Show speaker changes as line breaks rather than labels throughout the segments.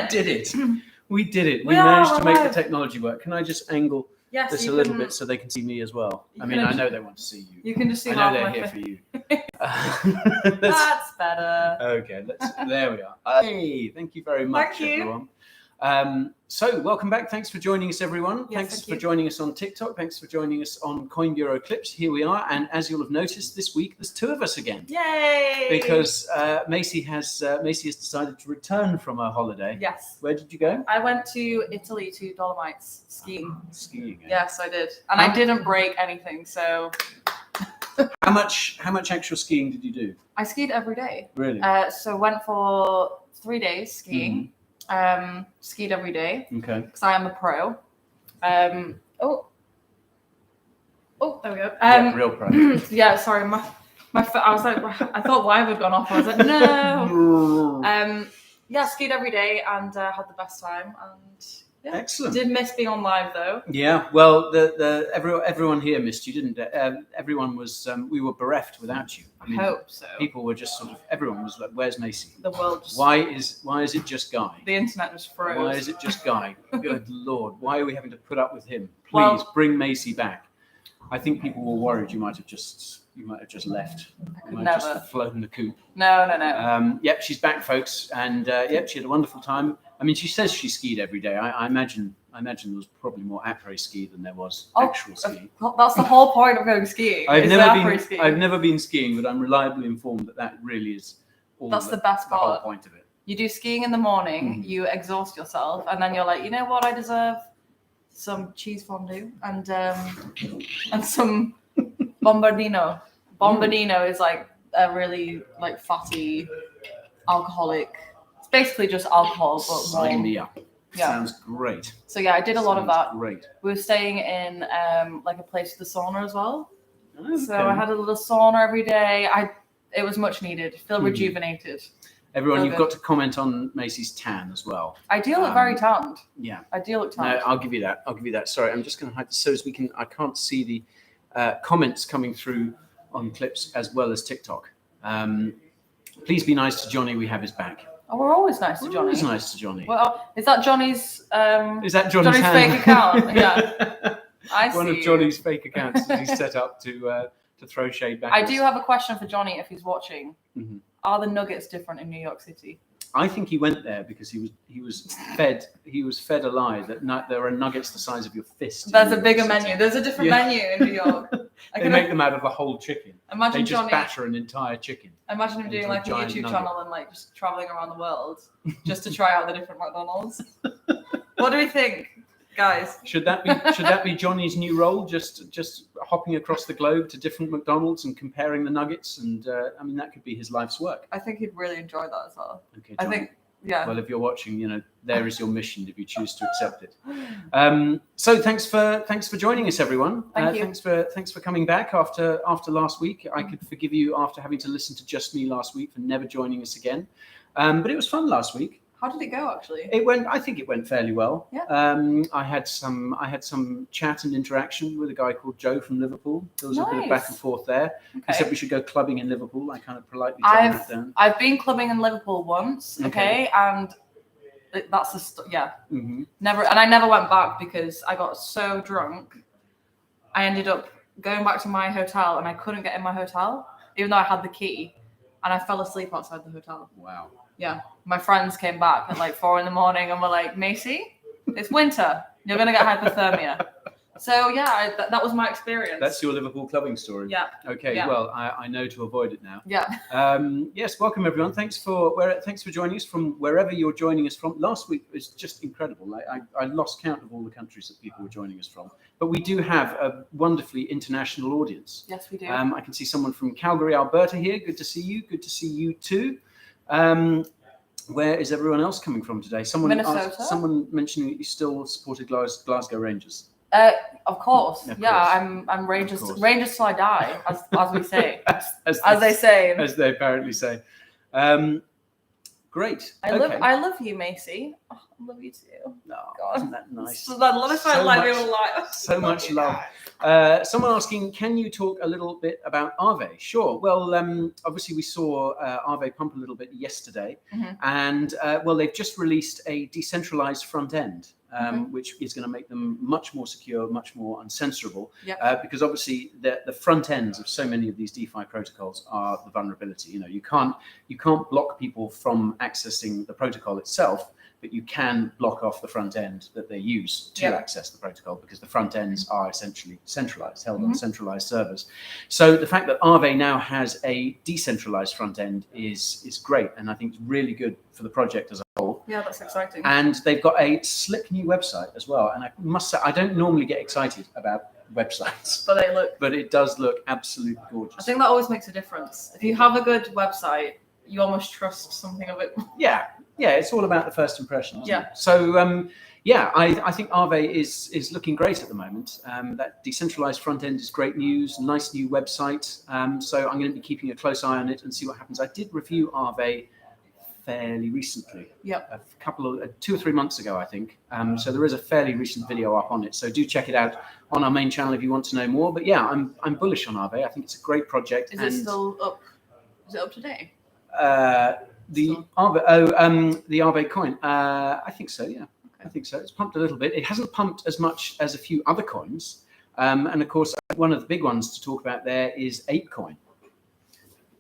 did it. We did it.
We
managed to make
live.
the technology work. Can I just angle this a little bit so they can see me as well? I mean, I know they want to see you.
You can just see
I know they're here for you.
That's better.
Okay, there we are. Hey, thank you very much, everyone. So welcome back. Thanks for joining us, everyone. Thanks for joining us on TikTok. Thanks for joining us on Coin Bureau Clips. Here we are, and as you'll have noticed, this week there's two of us again.
Yay!
Because Macy has decided to return from her holiday.
Yes.
Where did you go?
I went to Italy to Dolomites skiing.
Skiing.
Yes, I did, and I didn't break anything. So.
How much actual skiing did you do? I
skied every day.
Really?
So went for 3 days skiing. Skied every day.
Okay.
Because I am a pro. There we go.
Yeah, real pro.
Yeah, sorry, my foot. I was like, I thought live had gone off. I was like, no. Yeah, skied every day and had the best time. And yeah,
excellent.
Did miss being on live though.
Yeah, well, everyone here missed you, didn't it? Everyone was. We were bereft without you.
I hope so.
People were just sort of. Everyone was like, "Where's Macy?"
The world. Just,
why is it just Guy?
The internet just froze.
Why is it just Guy? Good Lord, why are we having to put up with him? Please bring Macy back. I think people were worried you might have just left. You might have just flown the coop.
No.
Yep, she's back, folks, and yep, she had a wonderful time. I mean, she says she skied every day. I imagine there was probably more après ski than there was actual ski.
That's the whole point of going skiing.
I've never been skiing, but I'm reliably informed that really is
that's the best part.
The whole point of it.
You do skiing in the morning, you exhaust yourself, and then you're like, you know what, I deserve some cheese fondue and some bombardino. Bombardino is like a really like fatty alcoholic. It's basically just alcohol, but
sign me up.
Yeah.
Sounds great.
So yeah, I did a lot of that.
Great.
We were staying in like a place with a sauna as well.
Okay.
So I had a little sauna every day. It was much needed. Feel rejuvenated.
Everyone, you've got to comment on Macy's tan as well.
I do look very tanned.
Yeah.
I do look tanned.
No, I'll give you that. Sorry, I'm just going to hide this so as we can. I can't see the comments coming through on clips as well as TikTok. Please be nice to Johnny. We have his back.
Oh, we're always nice to Johnny.
Always nice to Johnny.
Well, is that Johnny's?
Is that Johnny's
fake account? Yeah.
One of Johnny's fake accounts that he's set up to throw shade back.
I do have a question for Johnny if he's watching.
Mm-hmm.
Are the nuggets different in New York City?
I think he went there because he was fed a lie that there are nuggets the size of your fist.
There's a bigger menu. There's a different menu in New York.
They make them out of a whole chicken.
Imagine
they just
Johnny,
batter an entire chicken.
Imagine him doing like a YouTube channel and like just traveling around the world just to try out the different McDonald's. What do we think, guys?
Should that be Johnny's new role? Just hopping across the globe to different McDonald's and comparing the nuggets, and I mean that could be his life's work.
I think he'd really enjoy that as well.
Okay, Johnny.
I think. Yeah.
Well, if you're watching, there is your mission if you choose to accept it. So thanks for joining us, everyone.
Thank you.
Thanks for coming back after last week. I could forgive you after having to listen to just me last week for never joining us again. But it was fun last week.
How did it go, actually?
I think it went fairly well.
Yeah.
I had some chat and interaction with a guy called Joe from Liverpool. There was a bit of back and forth there. Okay. He said we should go clubbing in Liverpool. I kind of politely turned that down.
I've been clubbing in Liverpool once, okay, and that's never, and I never went back because I got so drunk. I ended up going back to my hotel, and I couldn't get in my hotel, even though I had the key, and I fell asleep outside the hotel.
Wow.
Yeah, my friends came back at like 4 a.m. and were like, Macy, it's winter. You're going to get hypothermia. So yeah, that was my experience.
That's your Liverpool clubbing story.
Yeah.
Okay.
Yeah.
Well, I know to avoid it now.
Yeah.
Yes. Welcome everyone. Thanks for joining us from wherever you're joining us from. Last week was just incredible. I lost count of all the countries that people were joining us from. But we do have a wonderfully international audience.
Yes, we do.
I can see someone from Calgary, Alberta here. Good to see you. Good to see you too. Where is everyone else coming from today?
Minnesota.
Someone mentioning that you still supported Glasgow Rangers.
Of course. I'm Rangers. Rangers till I die, as we say, as they say,
as they apparently say. Great.
I love you, Macy. Oh, I love you too.
No,
God.
isn't that nice?
So
much love. Someone asking, can you talk a little bit about Aave? Sure. Well, obviously we saw Aave pump a little bit yesterday, and well, they've just released a decentralized front end. Which is going to make them much more secure, much more uncensorable, because obviously the front ends of so many of these DeFi protocols are the vulnerability. You know, you can't block people from accessing the protocol itself, but you can block off the front end that they use to access the protocol, because the front ends are essentially centralized, held on centralized servers. So the fact that Aave now has a decentralized front end is great, and I think it's really good for the project as a whole.
Yeah, that's exciting.
And they've got a slick new website as well. And I must say, I don't normally get excited about websites, but it does look absolutely gorgeous.
I think that always makes a difference. If you have a good website, you almost trust something of it.
Yeah, it's all about the first impression. Isn't it? So I think Aave is looking great at the moment. That decentralized front end is great news. Nice new website. So I'm going to be keeping a close eye on it and see what happens. I did review Aave fairly recently, a couple of 2 or 3 months ago, I think. So there is a fairly recent video up on it. So do check it out on our main channel if you want to know more. But yeah, I'm bullish on Aave. I think it's a great project.
Is it still up? Is it up today?
The Aave coin. I think so. Yeah, I think so. It's pumped a little bit. It hasn't pumped as much as a few other coins. And of course, one of the big ones to talk about there is ApeCoin.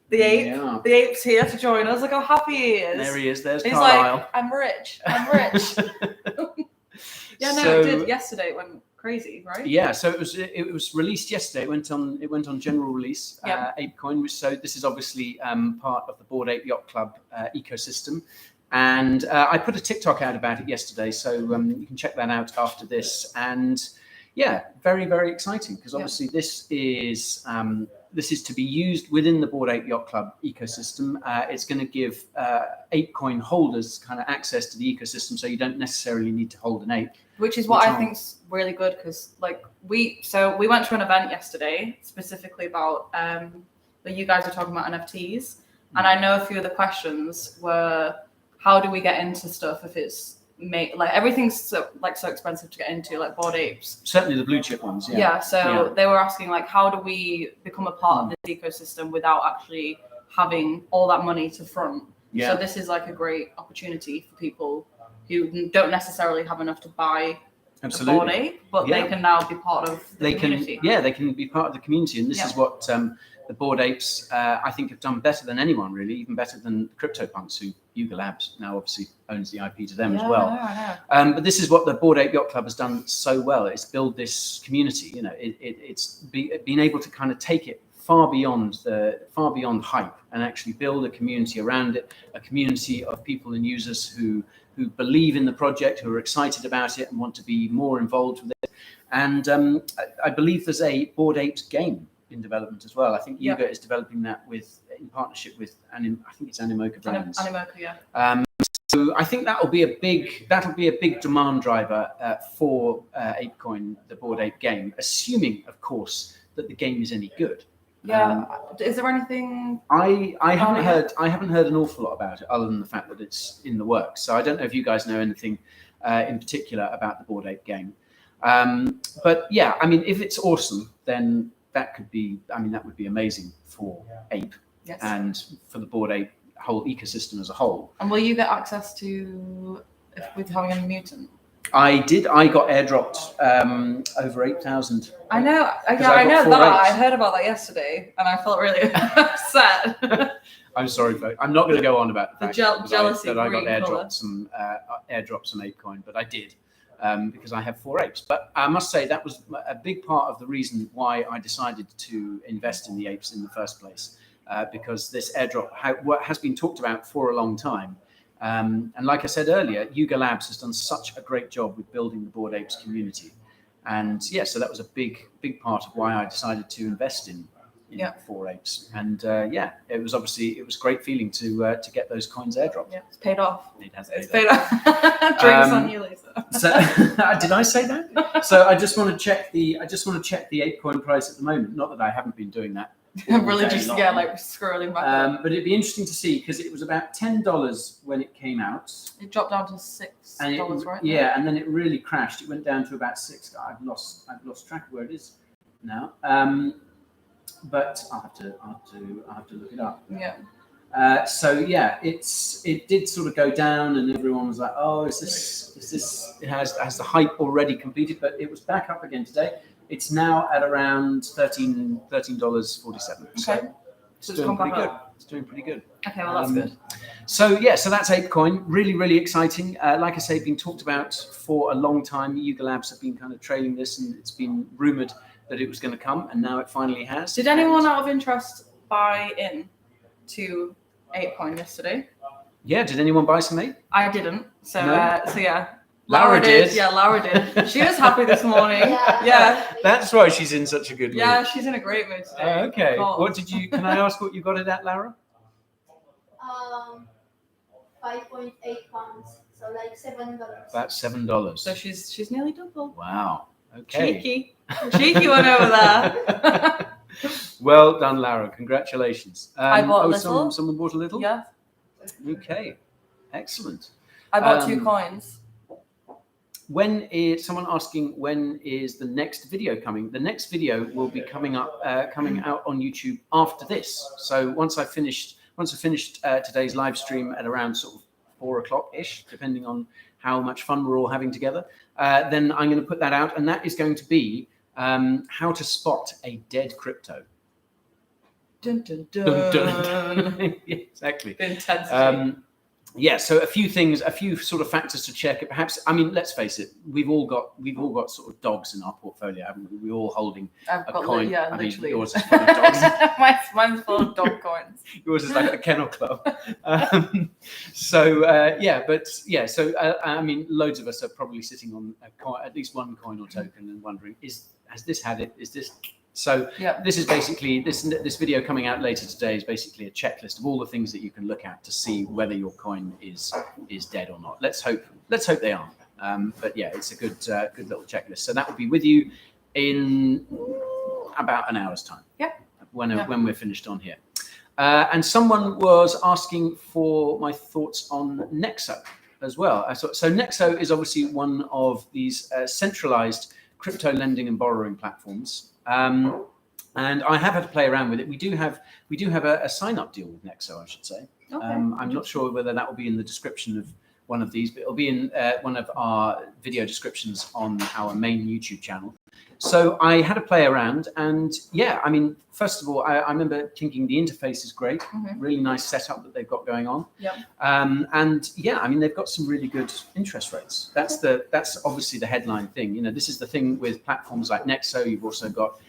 The ape's here to join us. Look how happy he is.
There he is. There's
He's
Carlisle.
like, I'm rich. Yeah, no, it did. Yesterday it went crazy, right?
Yeah, so it was released yesterday. It went on general release. ApeCoin. So this is obviously part of the Bored Ape Yacht Club ecosystem, and I put a TikTok out about it yesterday. So you can check that out after this. And yeah, very, very exciting, because obviously this is to be used within the Bored Ape Yacht Club ecosystem. It's going to give ApeCoin holders kind of access to the ecosystem, so you don't necessarily need to hold an ape.
Which is what I think is really good, because we went to an event yesterday specifically about that you guys were talking about NFTs, and I know a few of the questions were, how do we get into stuff if it's everything's so expensive to get into, like Bored Apes.
Certainly the blue chip ones.
So they were asking, like, how do we become a part of this ecosystem without actually having all that money to front? So this is like a great opportunity for people who don't necessarily have enough to buy a Bored Ape, but they can now be part of the community. They
can be part of the community, and this is what the Bored Apes, I think, have done better than anyone, really, even better than CryptoPunks, who Yuga Labs now obviously owns the IP to them as well.
I know.
But this is what the Bored Ape Yacht Club has done so well. It's build this community. You know, it's been able to kind of take it far beyond hype and actually build a community around it, a community of people and users who believe in the project, who are excited about it and want to be more involved with it. And I believe there's a Bored Apes game in development as well. I think Yuga is developing that in partnership with I think it's Animoca Brands.
Animoca,
so I think that'll be a big demand driver for ApeCoin, the Bored Ape game, assuming, of course, that the game is any good.
Is there anything?
I haven't heard an awful lot about it, other than the fact that it's in the works. So I don't know if you guys know anything in particular about the Bored Ape game. But yeah, I mean, if it's awesome, then that would be amazing for Ape and for the Bored Ape whole ecosystem as a whole.
And will you get access to with having a mutant?
I did. I got airdropped over 8,000.
I know. I know that. I heard about that yesterday, and I felt really upset.
I'm sorry, folks. I'm not going to go on about the fact
jealousy
that I got airdropped some ApeCoin, but I did because I have 4 apes. But I must say that was a big part of the reason why I decided to invest in the apes in the first place, because this airdrop has been talked about for a long time. And like I said earlier, Yuga Labs has done such a great job with building the Bored Apes community. And so that was a big part of why I decided to invest in 4 apes. And it was great feeling to get those coins airdropped.
Yeah, it's paid off.
It has
paid off. Drinks on you, Lisa.
So did I say that? So I just want to check the ApeCoin price at the moment. Not that I haven't been doing that
Religious, yeah, like scrolling back.
But it'd be interesting to see because it was about $10 when it came out.
It dropped down to $6, right?
Yeah, and then it really crashed. It went down to about $6. I've lost track of where it is now. But I'll have to look it up.
Yeah.
So yeah, it did sort of go down, and everyone was like, "Oh, is this? It has the hype already completed?" But it was back up again today. It's now at around $13.47.
Okay.
So it's doing pretty good. It's doing pretty good.
Okay, well that's good.
So yeah, so that's ApeCoin. Really, really exciting. Like I say, been talked about for a long time. Yuga Labs have been kind of trailing this, and it's been rumored that it was going to come, and now it finally has.
Did anyone out of interest buy in to ApeCoin yesterday?
Yeah, did anyone buy some ape?
I didn't. So
No?
so yeah.
Laura did.
Yeah, Laura did. She was happy this morning. Yeah.
That's why she's in such a good mood.
Yeah, she's in a great mood today.
Okay.
God.
What did you? Can I ask what you got it at, Laura?
5.8 pounds, so like $7.
About $7.
So she's nearly double.
Wow. Okay.
Cheeky one over there.
Well done, Laura. Congratulations.
I bought a little.
Someone bought a little?
Yeah.
Okay. Excellent.
I bought 2 coins.
When is someone asking when is the next video coming? The next video will be coming out on YouTube after this. So once I finished today's live stream at around sort of 4 o'clock ish, depending on how much fun we're all having together, then I'm going to put that out, and that is going to be how to spot a dead crypto.
Dun, dun, dun.
Dun, dun, dun. Exactly.
Intensity.
Yeah, so a few sort of factors to check. Perhaps, I mean, let's face it, we've all got sort of dogs in our portfolio, haven't we? We're all holding a coin.
Yeah,
I mean,
literally.
yours is full of dogs.
Mine's full of dog coins.
Yours is like a kennel club. So I mean, loads of us are probably sitting on a coin, at least one coin or token, and wondering, has this had it? Is this? So this is basically this video coming out later today is basically a checklist of all the things that you can look at to see whether your coin is dead or not. Let's hope they aren't. But yeah, it's a good little checklist. So that will be with you in about an hour's time.
Yeah.
When we're finished on here. And someone was asking for my thoughts on Nexo as well. So Nexo is obviously one of these centralized crypto lending and borrowing platforms. And I have had to play around with it. We do have a sign-up deal with Nexo, I should say.
Okay.
I'm not sure whether that will be in the description of one of these, but it'll be in one of our video descriptions on our main YouTube channel. So I had to play around, and yeah, I mean, first of all, I remember thinking the interface is great, really nice setup that they've got going on.
Yeah.
And yeah, I mean, they've got some really good interest rates. That's obviously the headline thing. You know, this is the thing with platforms like Nexo. You've also got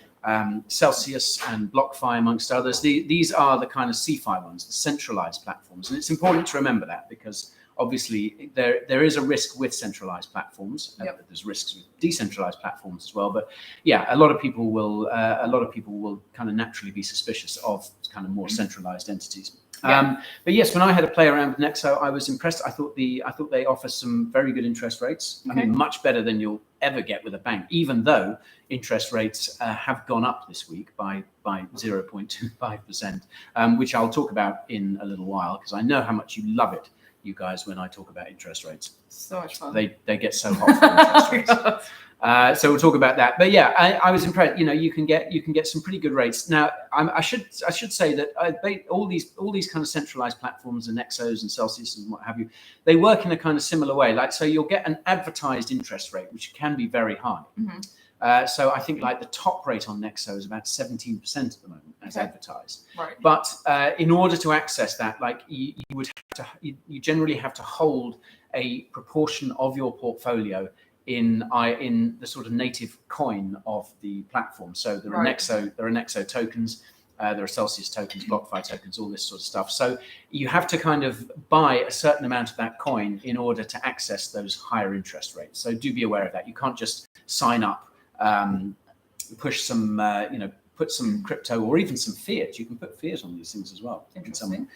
Celsius and BlockFi, amongst others. These are the kind of CeFi ones, the centralized platforms, and it's important to remember that because obviously there is a risk with centralized platforms. There's risks with decentralized platforms as well. But yeah, a lot of people will kind of naturally be suspicious of kind of more centralized entities. But yes, when I had to play around with Nexo, I was impressed. I thought they offer some very good interest rates. I mean, much better than you'll ever get with a bank, even though interest rates have gone up this week by 0.25%, which I'll talk about in a little while because I know how much you love it, you guys, when I talk about interest rates.
So much fun.
They get so hot for interest rates. So we'll talk about that. But yeah, I was impressed. You know, you can get some pretty good rates. Now, I should say that all these kind of centralized platforms and Nexos and Celsius and what have you, they work in a kind of similar way. Like, so you'll get an advertised interest rate, which can be very high. So I think like the top rate on Nexo is about 17% at the moment as advertised.
Right.
But in order to access that, like you generally have to hold a proportion of your portfolio in the sort of native coin of the platform. So there are Nexo tokens, there are Celsius tokens, BlockFi tokens, all this sort of stuff. So you have to kind of buy a certain amount of that coin in order to access those higher interest rates. So do be aware of that. You can't just sign up, push some, put some crypto or even some fiat. You can put fiat on these things as well.
Interesting.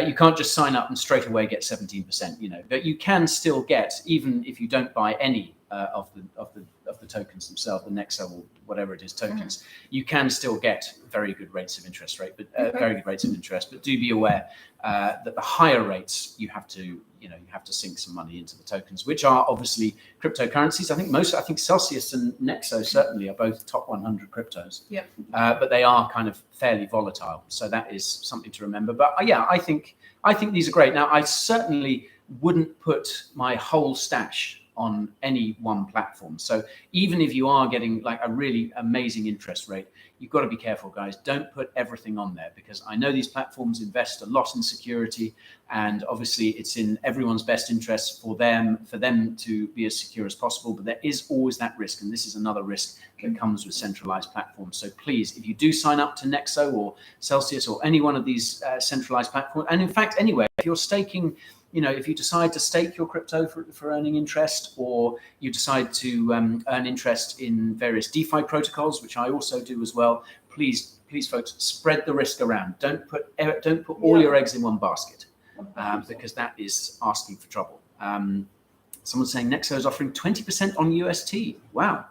You can't just sign up and straight away get 17%. But you can still get, even if you don't buy any of the tokens themselves, the Nexo or whatever it is tokens, you can still get very good rates of interest rate, but very good rates of interest. But do be aware that the higher rates you have to sink some money into the tokens, which are obviously cryptocurrencies. I think Celsius and Nexo certainly are both top 100 cryptos.
Yeah.
But they are kind of fairly volatile, so that is something to remember. But yeah, I think these are great. Now, I certainly wouldn't put my whole stash on any one platform. So even if you are getting like a really amazing interest rate, you've got to be careful, guys. Don't put everything on there, because I know these platforms invest a lot in security, and obviously it's in everyone's best interest for them to be as secure as possible. But there is always that risk, and this is another risk that comes with centralized platforms. So please, if you do sign up to Nexo or Celsius or any one of these centralized platforms, and in fact anywhere, if you're staking, if you decide to stake your crypto for earning interest, or you decide to earn interest in various DeFi protocols, which I also do as well, please, folks, spread the risk around. Don't put all your eggs in one basket, because that is asking for trouble. Someone's saying Nexo is offering 20% on UST. Wow.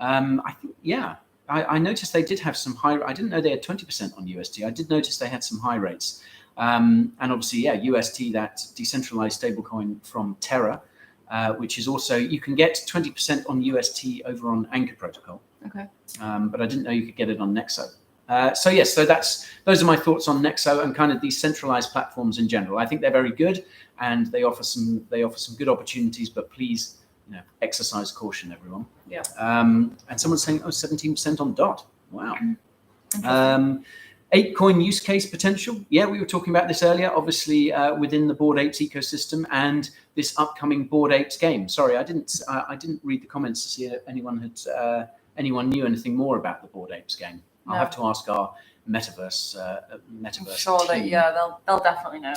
I think, yeah. I noticed they did have some high. I didn't know they had 20% on UST. I did notice they had some high rates. And obviously, yeah, UST, that decentralized stablecoin from Terra, which is also, you can get 20% on UST over on Anchor Protocol.
Okay.
But I didn't know you could get it on Nexo. So yes, those are my thoughts on Nexo and kind of these centralized platforms in general. I think they're very good, and they offer some good opportunities, but please, exercise caution, everyone.
Yeah.
And someone's saying, 17% on DOT. Wow. 8coin use case potential. Yeah, we were talking about this earlier, obviously within the Bored Apes ecosystem and this upcoming Bored Apes game. Sorry, I didn't read the comments to see if anyone knew anything more about the Bored Apes game. I'll have to ask our metaverse I'm sure
team. That they'll definitely know.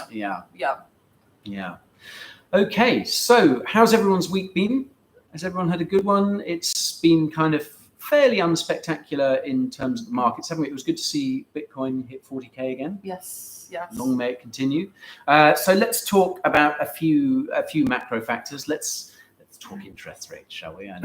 Yeah. Okay, so how's everyone's week been? Has everyone had a good one? It's been kind of fairly unspectacular in terms of the markets, haven't we? It was good to see Bitcoin hit 40K again.
Yes.
Long may it continue. So let's talk about a few macro factors. Let's talk interest rates, shall we? I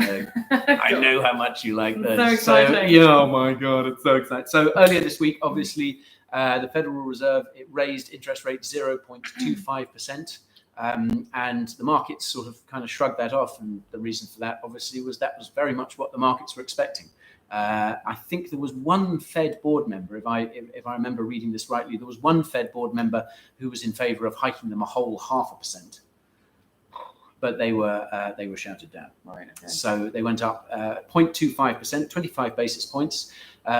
know how much you like those.
So exciting.
Oh my God, it's so exciting. So earlier this week, obviously, the Federal Reserve, it raised interest rate 0.25%. And the markets sort of kind of shrugged that off, and the reason for that obviously was very much what the markets were expecting. I think there was one Fed board member, if I remember reading this rightly, there was one Fed board member who was in favor of hiking them a whole 0.5%, but they were shouted down.
Right. Okay.
So they went up 0.25%, 25 basis points,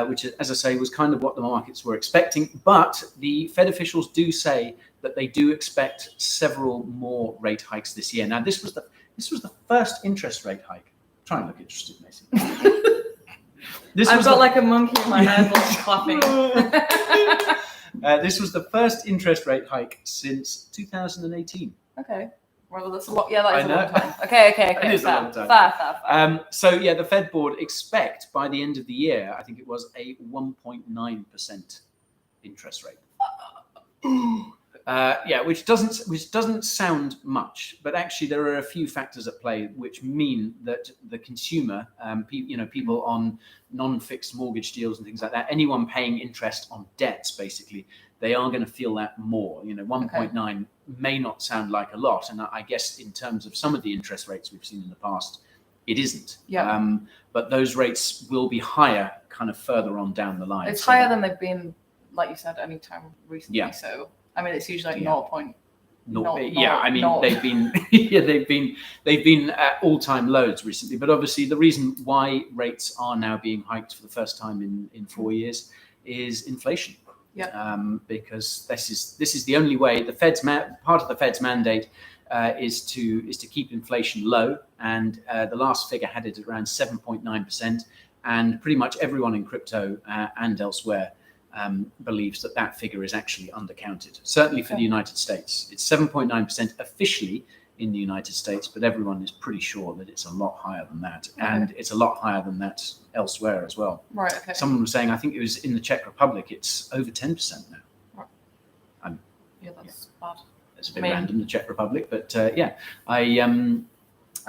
which, as I say, was kind of what the markets were expecting. But the Fed officials do say that they do expect several more rate hikes this year. Now, this was the first interest rate hike. Try and look interested, Macy.
I've got like a monkey in my head while clapping.
This was the first interest rate hike since 2018.
Okay. Well, that's a lot. Yeah, that is a long time. Okay.
It is a long time.
Fair.
So yeah, the Fed board expect by the end of the year, I think it was a 1.9% interest rate. Which doesn't sound much, but actually there are a few factors at play which mean that the consumer, people on non-fixed mortgage deals and things like that, anyone paying interest on debts, basically, they are going to feel that more. 1.9 may not sound like a lot, and I guess in terms of some of the interest rates we've seen in the past, it isn't.
Yeah.
But those rates will be higher kind of further on down the line.
It's higher than they've been, like you said, any time recently.
Yeah.
So I mean, it's usually like 0.0.
They've been at all-time lows recently. But obviously, the reason why rates are now being hiked for the first time in 4 years is inflation.
Yeah.
Because this is the only way. The Fed's part of the Fed's mandate is to keep inflation low, and the last figure had it at around 7.9%, and pretty much everyone in crypto and elsewhere believes that figure is actually undercounted. Certainly for the United States, it's 7.9% officially in the United States, but everyone is pretty sure that it's a lot higher than that, and it's a lot higher than that elsewhere as well.
Right. Okay.
Someone was saying, I think it was in the Czech Republic, it's over 10% now.
Yeah, that's bad.
It's a bit random, the Czech Republic, but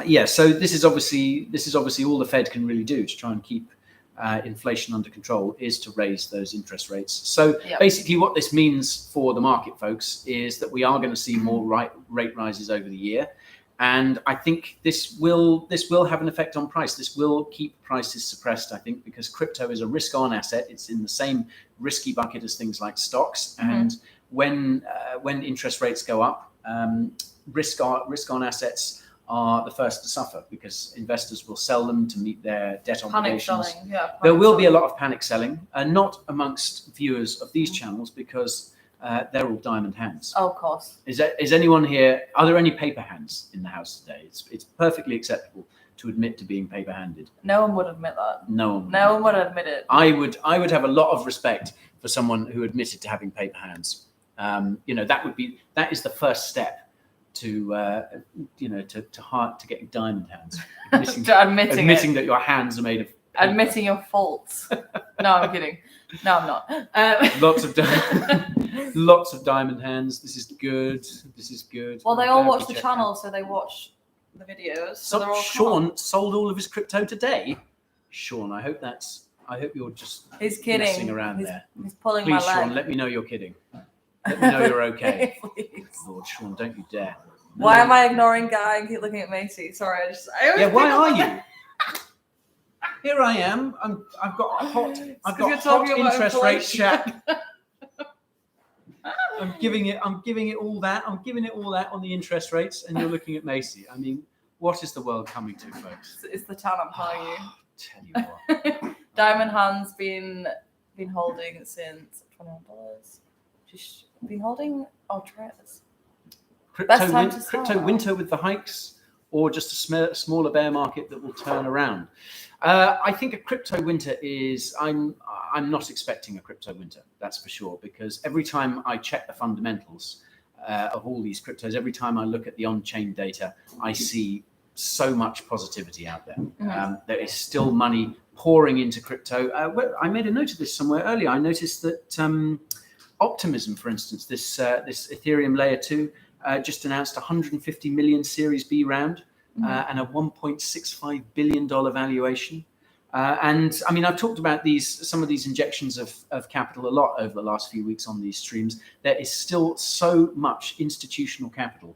yeah, so this is obviously all the Fed can really do to try and keep inflation under control is to raise those interest rates. So basically what this means for the market, folks, is that we are going to see more rate rises over the year. And I think this will have an effect on price. This will keep prices suppressed, I think, because crypto is a risk-on asset. It's in the same risky bucket as things like stocks. And when interest rates go up, risk-on assets are the first to suffer because investors will sell them to meet their debt obligations.
Panic selling,
there will be a lot of panic selling, not amongst viewers of these channels because they're all diamond hands.
Oh, of course.
Is anyone here? Are there any paper hands in the house today? It's perfectly acceptable to admit to being paper handed.
No one would admit that.
No one.
No one would admit it.
I would have a lot of respect for someone who admitted to having paper hands. That is the first step to getting diamond hands. Admitting that your hands are made of paper.
Admitting your faults. No, I'm kidding. No, I'm not.
Lots of diamond hands. This is good.
Well, they all watch the channel, so they watch the videos. So
Sean sold all of his crypto today. Sean, I hope you're just
He's kidding.
messing around there.
He's pulling
Please,
my leg.
Sean, let me know you're kidding. Let me know you're okay.
Please.
Lord, Sean, don't you dare. No.
Why am I ignoring Guy and keep looking at Macy? Sorry,
why are you? Here I am. I've got hot interest rate chat. I'm giving it all that. I'm giving it all that on the interest rates, and you're looking at Macy. I mean, what is the world coming to, folks?
It's the town, I'm telling you.
Tell you what.
Diamond Hand's been holding since $21. She's been holding Ultras.
Crypto winter with the hikes, or just a smaller bear market that will turn around. I think a crypto winter is. I'm not expecting a crypto winter. That's for sure. Because every time I check the fundamentals of all these cryptos, every time I look at the on-chain data, I see so much positivity out there. There is still money pouring into crypto. I made a note of this somewhere earlier. I noticed that Optimism, for instance, this Ethereum layer 2. Just announced 150 million Series B round and a $1.65 billion valuation. And I mean, I've talked about some of these injections of capital a lot over the last few weeks on these streams. There is still so much institutional capital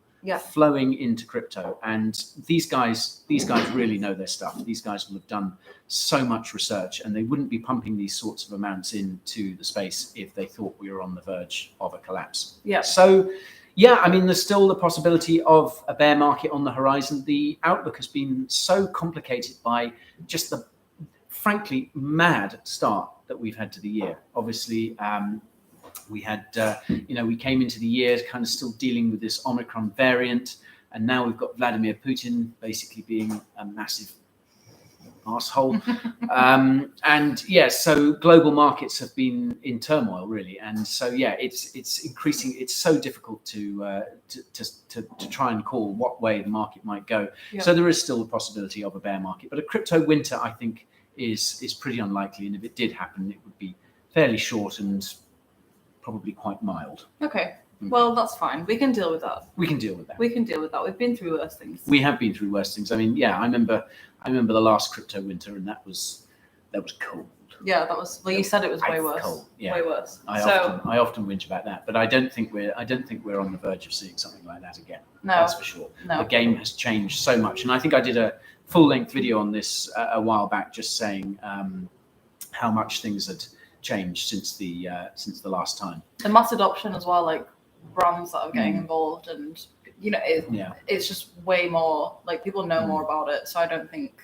flowing into crypto, and these guys really know their stuff. These guys will have done so much research, and they wouldn't be pumping these sorts of amounts into the space if they thought we were on the verge of a collapse.
Yeah.
So. Yeah, I mean, there's still the possibility of a bear market on the horizon. The outlook has been so complicated by just the, frankly, mad start that we've had to the year. Obviously, we had, we came into the year kind of still dealing with this Omicron variant, and now we've got Vladimir Putin basically being a massive asshole. So global markets have been in turmoil, really, and so it's increasing. It's so difficult to try and call what way the market might go. So there is still the possibility of a bear market, but a crypto winter, I think, is pretty unlikely, and if it did happen, it would be fairly short and probably quite mild.
Okay. Well, that's fine. We can deal with that.
We can deal with that.
We've been through worse things.
We have been through worse things. I mean, I remember the last crypto winter, and that was cold.
Yeah, that was. Well, you said it was way worse.
Cold. Yeah.
Way worse.
I often whinge about that, but I don't think we're on the verge of seeing something like that again.
No,
that's for sure.
No.
The game has changed so much, and I think I did a full-length video on this a while back, just saying how much things had changed since the last time.
The mass adoption as well, like brands that are getting involved, and it's just way more, like, people know more about it, so I don't think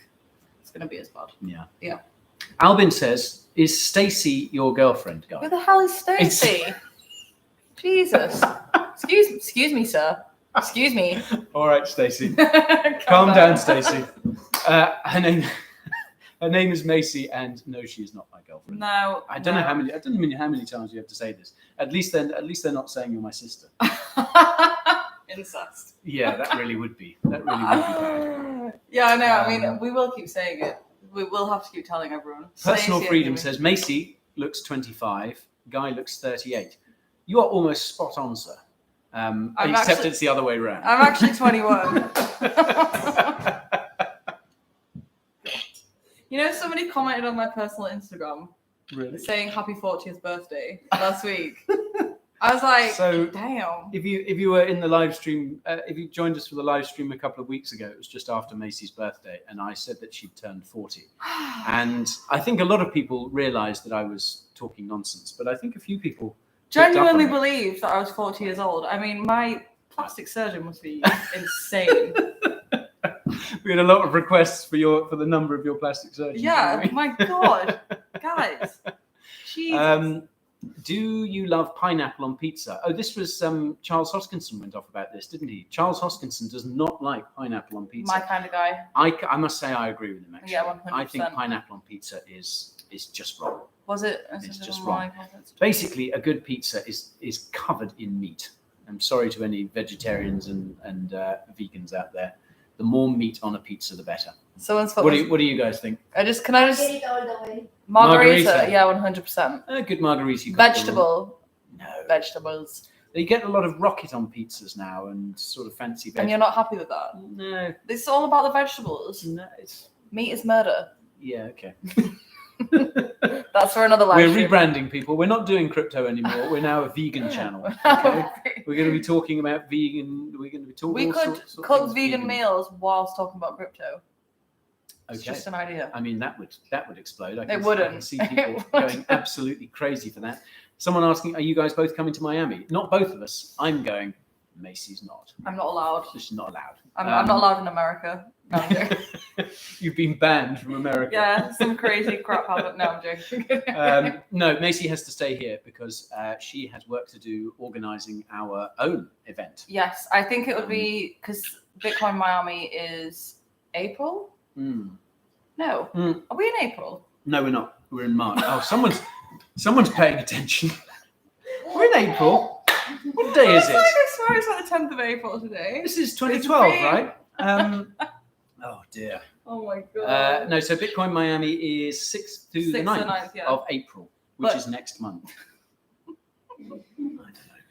it's going to be as bad. Yeah.
Albin says, "Is Stacey your girlfriend, guy?"
Who the hell is Stacey? Jesus. Excuse me, sir. Excuse me.
All right, Stacey. Calm down, Stacey. Her name is Macy, and no, she is not my girlfriend.
No.
I don't know how many times you have to say this. At least they're not saying you're my sister.
Incest.
Yeah, that really would be. Bad.
Yeah, I know. I mean, we will keep saying it. We will have to keep telling everyone.
Personal Freedom says Macy looks 25, Guy looks 38. You are almost spot on, sir. Except it's the other way around.
I'm actually 21. You know, somebody commented on my personal Instagram saying happy 40th birthday last week. I was like,
so
damn.
If you were in the live stream, if you joined us for the live stream a couple of weeks ago, it was just after Macy's birthday, and I said that she'd turned 40. And I think a lot of people realised that I was talking nonsense, but I think a few people
genuinely believed that I was 40 years old. I mean, my plastic surgeon must be insane.
We had a lot of requests for the number of your plastic surgeons.
Yeah, my God, guys. Jesus.
Do you love pineapple on pizza? Oh, this was Charles Hoskinson went off about this, didn't he? Charles Hoskinson does not like pineapple on pizza.
My kind of guy.
I must say I agree with him, actually.
Yeah, 100%.
I think pineapple on pizza is just wrong.
Was it?
It's just wrong. Basically, a good pizza is covered in meat. I'm sorry to any vegetarians and vegans out there. The more meat on a pizza, the better. What do you guys think?
Get it all the way.
Margarita, yeah, 100%.
A good margarita.
Vegetable.
No.
Vegetables.
You get a lot of rocket on pizzas now and sort of fancy vegetables.
And you're not happy with that?
No.
It's all about the vegetables.
No,
meat is murder.
Yeah, okay.
That's for another live
We're
stream.
rebranding, people. We're not doing crypto anymore. We're now a vegan channel. Okay? We're going to be talking about vegan. We're going to be talking.
We could cook vegan meals whilst talking about crypto.
Okay.
It's just an idea.
I mean, that would explode. I
wouldn't.
I can see people going absolutely crazy for that. Someone asking, are you guys both coming to Miami? Not both of us. I'm going. Macy's not.
I'm not allowed.
She's not allowed.
I'm not allowed in America. No, I'm joking.
You've been banned from America.
Yeah, some crazy crap happened. No, I'm joking.
No, Macy has to stay here because she has work to do organising our own event.
Yes, I think it would be because Bitcoin Miami is April. No, are we in April?
No, we're not. We're in March. Oh, someone's paying attention. We're in April. What day is it?
I swear it's like the 10th of April today.
This is 2012, right? Oh dear.
Oh my God.
No, so Bitcoin Miami is 6th to the 9th of April, which is next month. I don't know,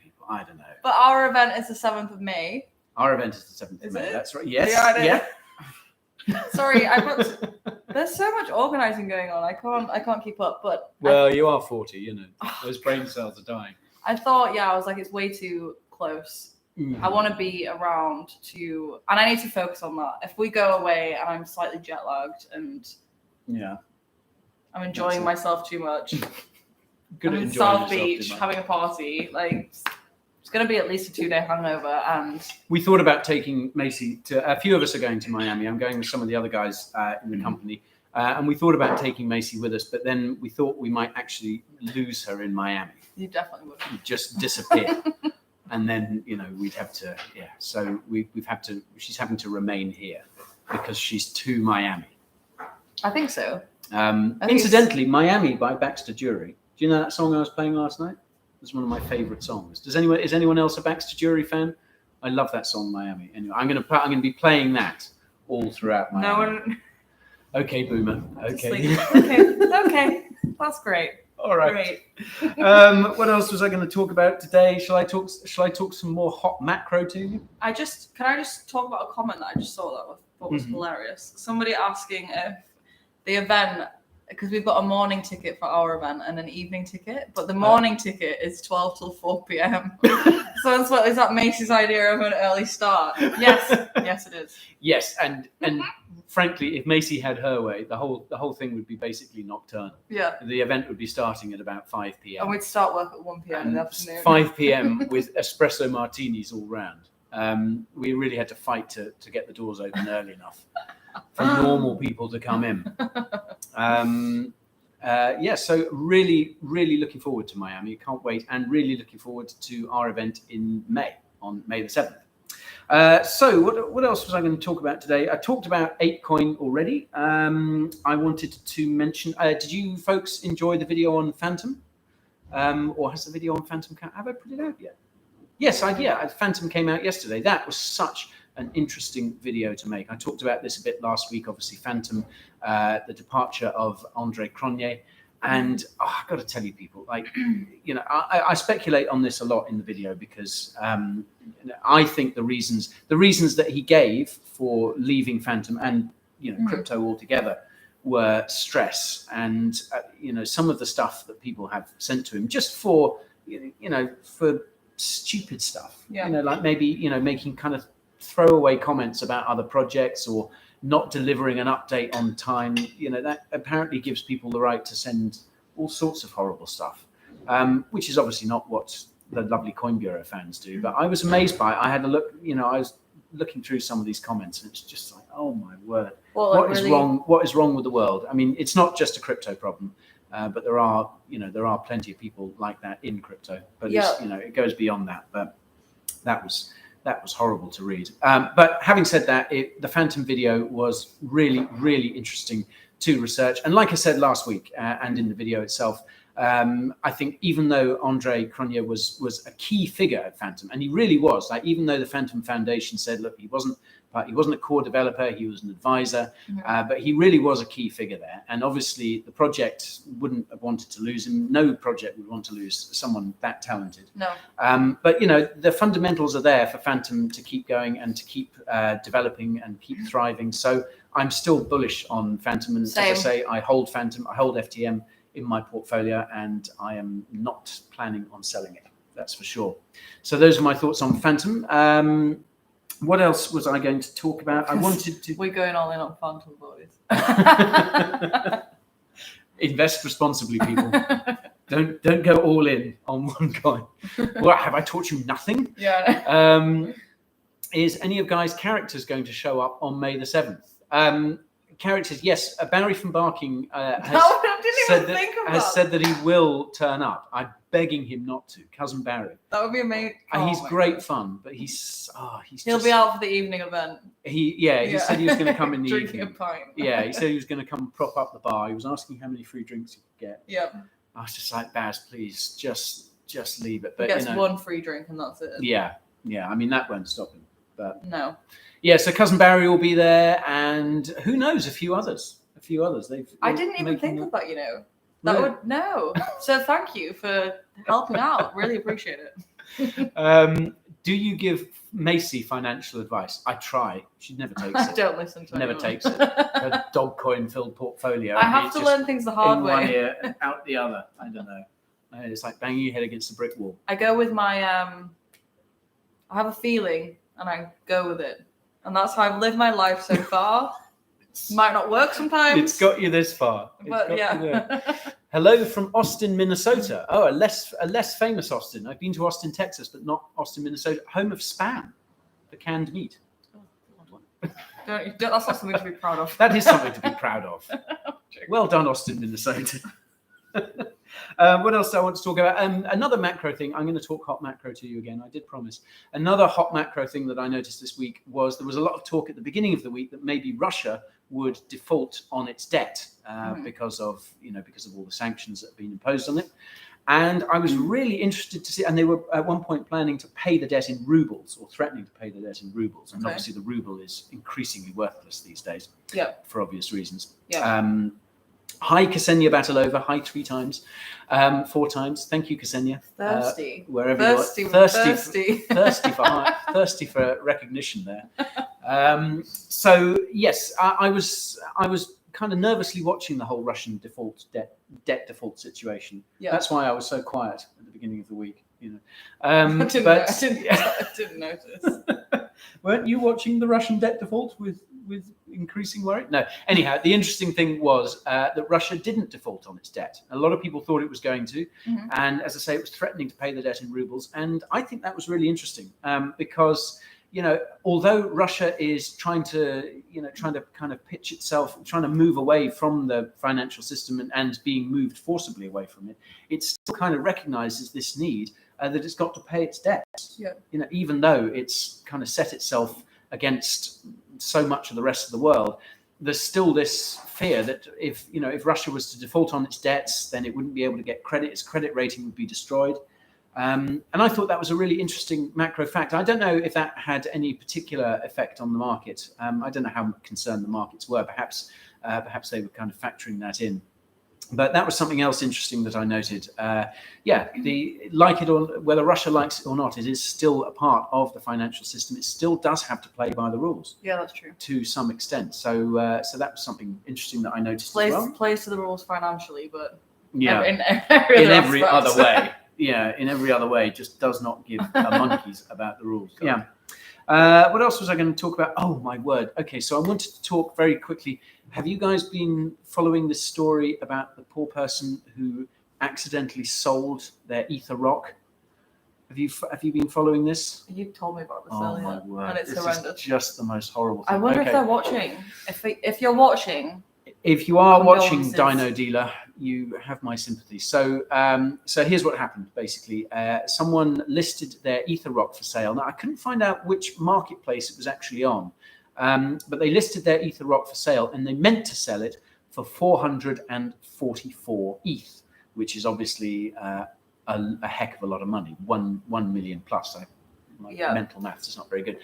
people. I don't know.
But our event is the 7th of May.
Our event is the 7th of May.
It?
That's right. Yes.
Yeah. Sorry, there's so much organising going on. I can't keep up. But
you are 40. You know, those brain cells are dying.
I thought, I was like, it's way too close. I want to be around and I need to focus on that. If we go away and I'm slightly jet lagged and I'm enjoying myself too much,
Good
I'm in South Beach having a party, like it's going to be at least a 2-day hangover. And
we thought about taking Macy to. A few of us are going to Miami. I'm going with some of the other guys in the company, and we thought about taking Macy with us, but then we thought we might actually lose her in Miami.
You definitely would.
She'd just disappear. And then, we'd have to, So she's having to remain here because she's too Miami.
I think so.
Incidentally, Miami by Baxter Jury. Do you know that song I was playing last night? It's one of my favorite songs. Is anyone else a Baxter Jury fan? I love that song, Miami. Anyway, I'm going to be playing that all throughout Miami.
No one.
Okay, Boomer. Okay.
Okay. That's great.
All right.
Great.
What else was I going to talk about today? Shall I talk some more hot macro to you?
Can I just talk about a comment that I just saw that I thought was hilarious? Somebody asking if the event, because we've got a morning ticket for our event and an evening ticket, but the morning ticket is 12 till 4 p.m. So is that Macy's idea of an early start? Yes, it is.
Yes, and frankly, if Macy had her way, the whole thing would be basically nocturnal.
Yeah.
The event would be starting at about 5 p.m.
And we'd start work at 1 p.m. in the afternoon.
5 p.m. with espresso martinis all round. We really had to fight to get the doors open early enough for normal people to come in. So really, really looking forward to Miami. Can't wait, and really looking forward to our event in May, on May the 7th. So what else was I going to talk about today? I talked about ApeCoin already. I wanted to mention, did you folks enjoy the video on Phantom? Or has the video on Phantom come? Have I put it out yet? Yes, Phantom came out yesterday. That was such an interesting video to make. I talked about this a bit last week. Obviously, Phantom, the departure of Andre Cronje. And I've got to tell you, people, I speculate on this a lot in the video because I think the reasons that he gave for leaving Phantom and crypto altogether were stress and some of the stuff that people have sent to him just for for stupid stuff. Like maybe making kind of throwaway comments about other projects or not delivering an update on time. That apparently gives people the right to send all sorts of horrible stuff, which is obviously not what the lovely Coin Bureau fans do. But I was amazed by it. I had a look. I was looking through some of these comments, and it's just like, oh my word, what is wrong? What is wrong with the world? I mean, it's not just a crypto problem, but there are plenty of people like that in crypto. But it goes beyond that. But that was horrible to read. But having said that, the Phantom video was really, really interesting to research. And like I said last week, and in the video itself, I think even though Andre Cronje was a key figure at Phantom, and he really was, like, even though the Phantom Foundation said, look, he wasn't a core developer, he was an advisor, but he really was a key figure there. And obviously the project wouldn't have wanted to lose him. No project would want to lose someone that talented.
No.
But the fundamentals are there for Phantom to keep going and to keep developing and keep thriving. So I'm still bullish on Phantom. And
Same.
as I say, I hold Phantom, I hold FTM in my portfolio, and I am not planning on selling it. That's for sure. So those are my thoughts on Phantom. What else was I going to talk about? I wanted to.
We're going all in on Phantom, boys.
Invest responsibly, people. Don't go all in on one coin. Well, have I taught you nothing?
Yeah.
Is any of Guy's characters going to show up on May the 7th? Characters, yes. Barry from Barking has said that he will turn up. I'm begging him not to. Cousin Barry.
That would be amazing.
He's great fun, but he'll
be out for the evening event.
He said he was going to come in the
drinking
evening.
a pint.
Yeah, he said he was going to come prop up the bar. He was asking how many free drinks he could get.
Yeah.
I was just like, Baz, please, just leave it. But
he gets one free drink and that's it.
Yeah. I mean, that won't stop him. But
no.
Yeah, so Cousin Barry will be there, and who knows, a few others.
I didn't even think of that. That would no. So thank you for helping out. Really appreciate it.
Do you give Macy financial advice? I try. She never takes it.
I don't listen to
Never
anyone.
takes it. Her dog coin filled portfolio.
I have to learn things the hard
in
way.
one ear and out the other. I don't know. It's like banging your head against a brick wall.
I go with my I have a feeling and I go with it. And that's how I've lived my life so far. Might not work sometimes.
It's got you this far.
But yeah.
Hello from Austin, Minnesota. Oh, a less famous Austin. I've been to Austin, Texas, but not Austin, Minnesota. Home of Spam, the canned meat.
That's not something to be proud of.
That is something to be proud of. Well done, Austin, Minnesota. What else do I want to talk about? Another macro thing. I'm going to talk hot macro to you again. I did promise. Another hot macro thing that I noticed this week was there was a lot of talk at the beginning of the week that maybe Russia would default on its debt because of all the sanctions that have been imposed on it. And I was really interested to see, and they were at one point planning to pay the debt in rubles or threatening to pay the debt in rubles. And obviously the ruble is increasingly worthless these days for obvious reasons.
Yeah.
Hi, Ksenia Batalova. Hi 3 times, 4 times. Thank you, Ksenia.
Thirsty.
Wherever
thirsty.
you are. Thirsty for recognition there. So yes, I was kind of nervously watching the whole Russian debt default situation. Yeah. That's why I was so quiet at the beginning of the week.
I didn't notice.
Weren't you watching the Russian debt default with increasing worry? No. Anyhow, the interesting thing was that Russia didn't default on its debt. A lot of people thought it was going to. Mm-hmm. And as I say, it was threatening to pay the debt in rubles. And I think that was really interesting because, although Russia is trying to kind of pitch itself, trying to move away from the financial system and being moved forcibly away from it, it still kind of recognizes this need that it's got to pay its debts. Yeah. Even though it's kind of set itself against so much of the rest of the world, there's still this fear that if Russia was to default on its debts, then it wouldn't be able to get credit. Its credit rating would be destroyed. And I thought that was a really interesting macro fact. I don't know if that had any particular effect on the market. I don't know how concerned the markets were. Perhaps they were kind of factoring that in. But that was something else interesting that I noted. Like it or whether Russia likes it or not, it is still a part of the financial system. It still does have to play by the rules.
Yeah, that's true.
To some extent. So that was something interesting that I noticed as well.
Plays to the rules financially, but
yeah,
in
every other way. Yeah, in every other way, just does not give a monkeys about the rules. Yeah. What else was I going to talk about? Oh, my word. Okay, so I wanted to talk very quickly. Have you guys been following this story about the poor person who accidentally sold their ether rock? Have you been following this?
You told me about this
Oh,
earlier,
my word.
and it's
this
horrendous.
Is just the most horrible thing.
I wonder if they're watching. If you're watching.
If you are watching, Dino Dealer, you have my sympathy. So here's what happened, basically. Someone listed their ether rock for sale. Now, I couldn't find out which marketplace it was actually on, but they listed their ether rock for sale, and they meant to sell it for 444 ETH, which is obviously a heck of a lot of money, 1 million plus. My mental maths is not very good.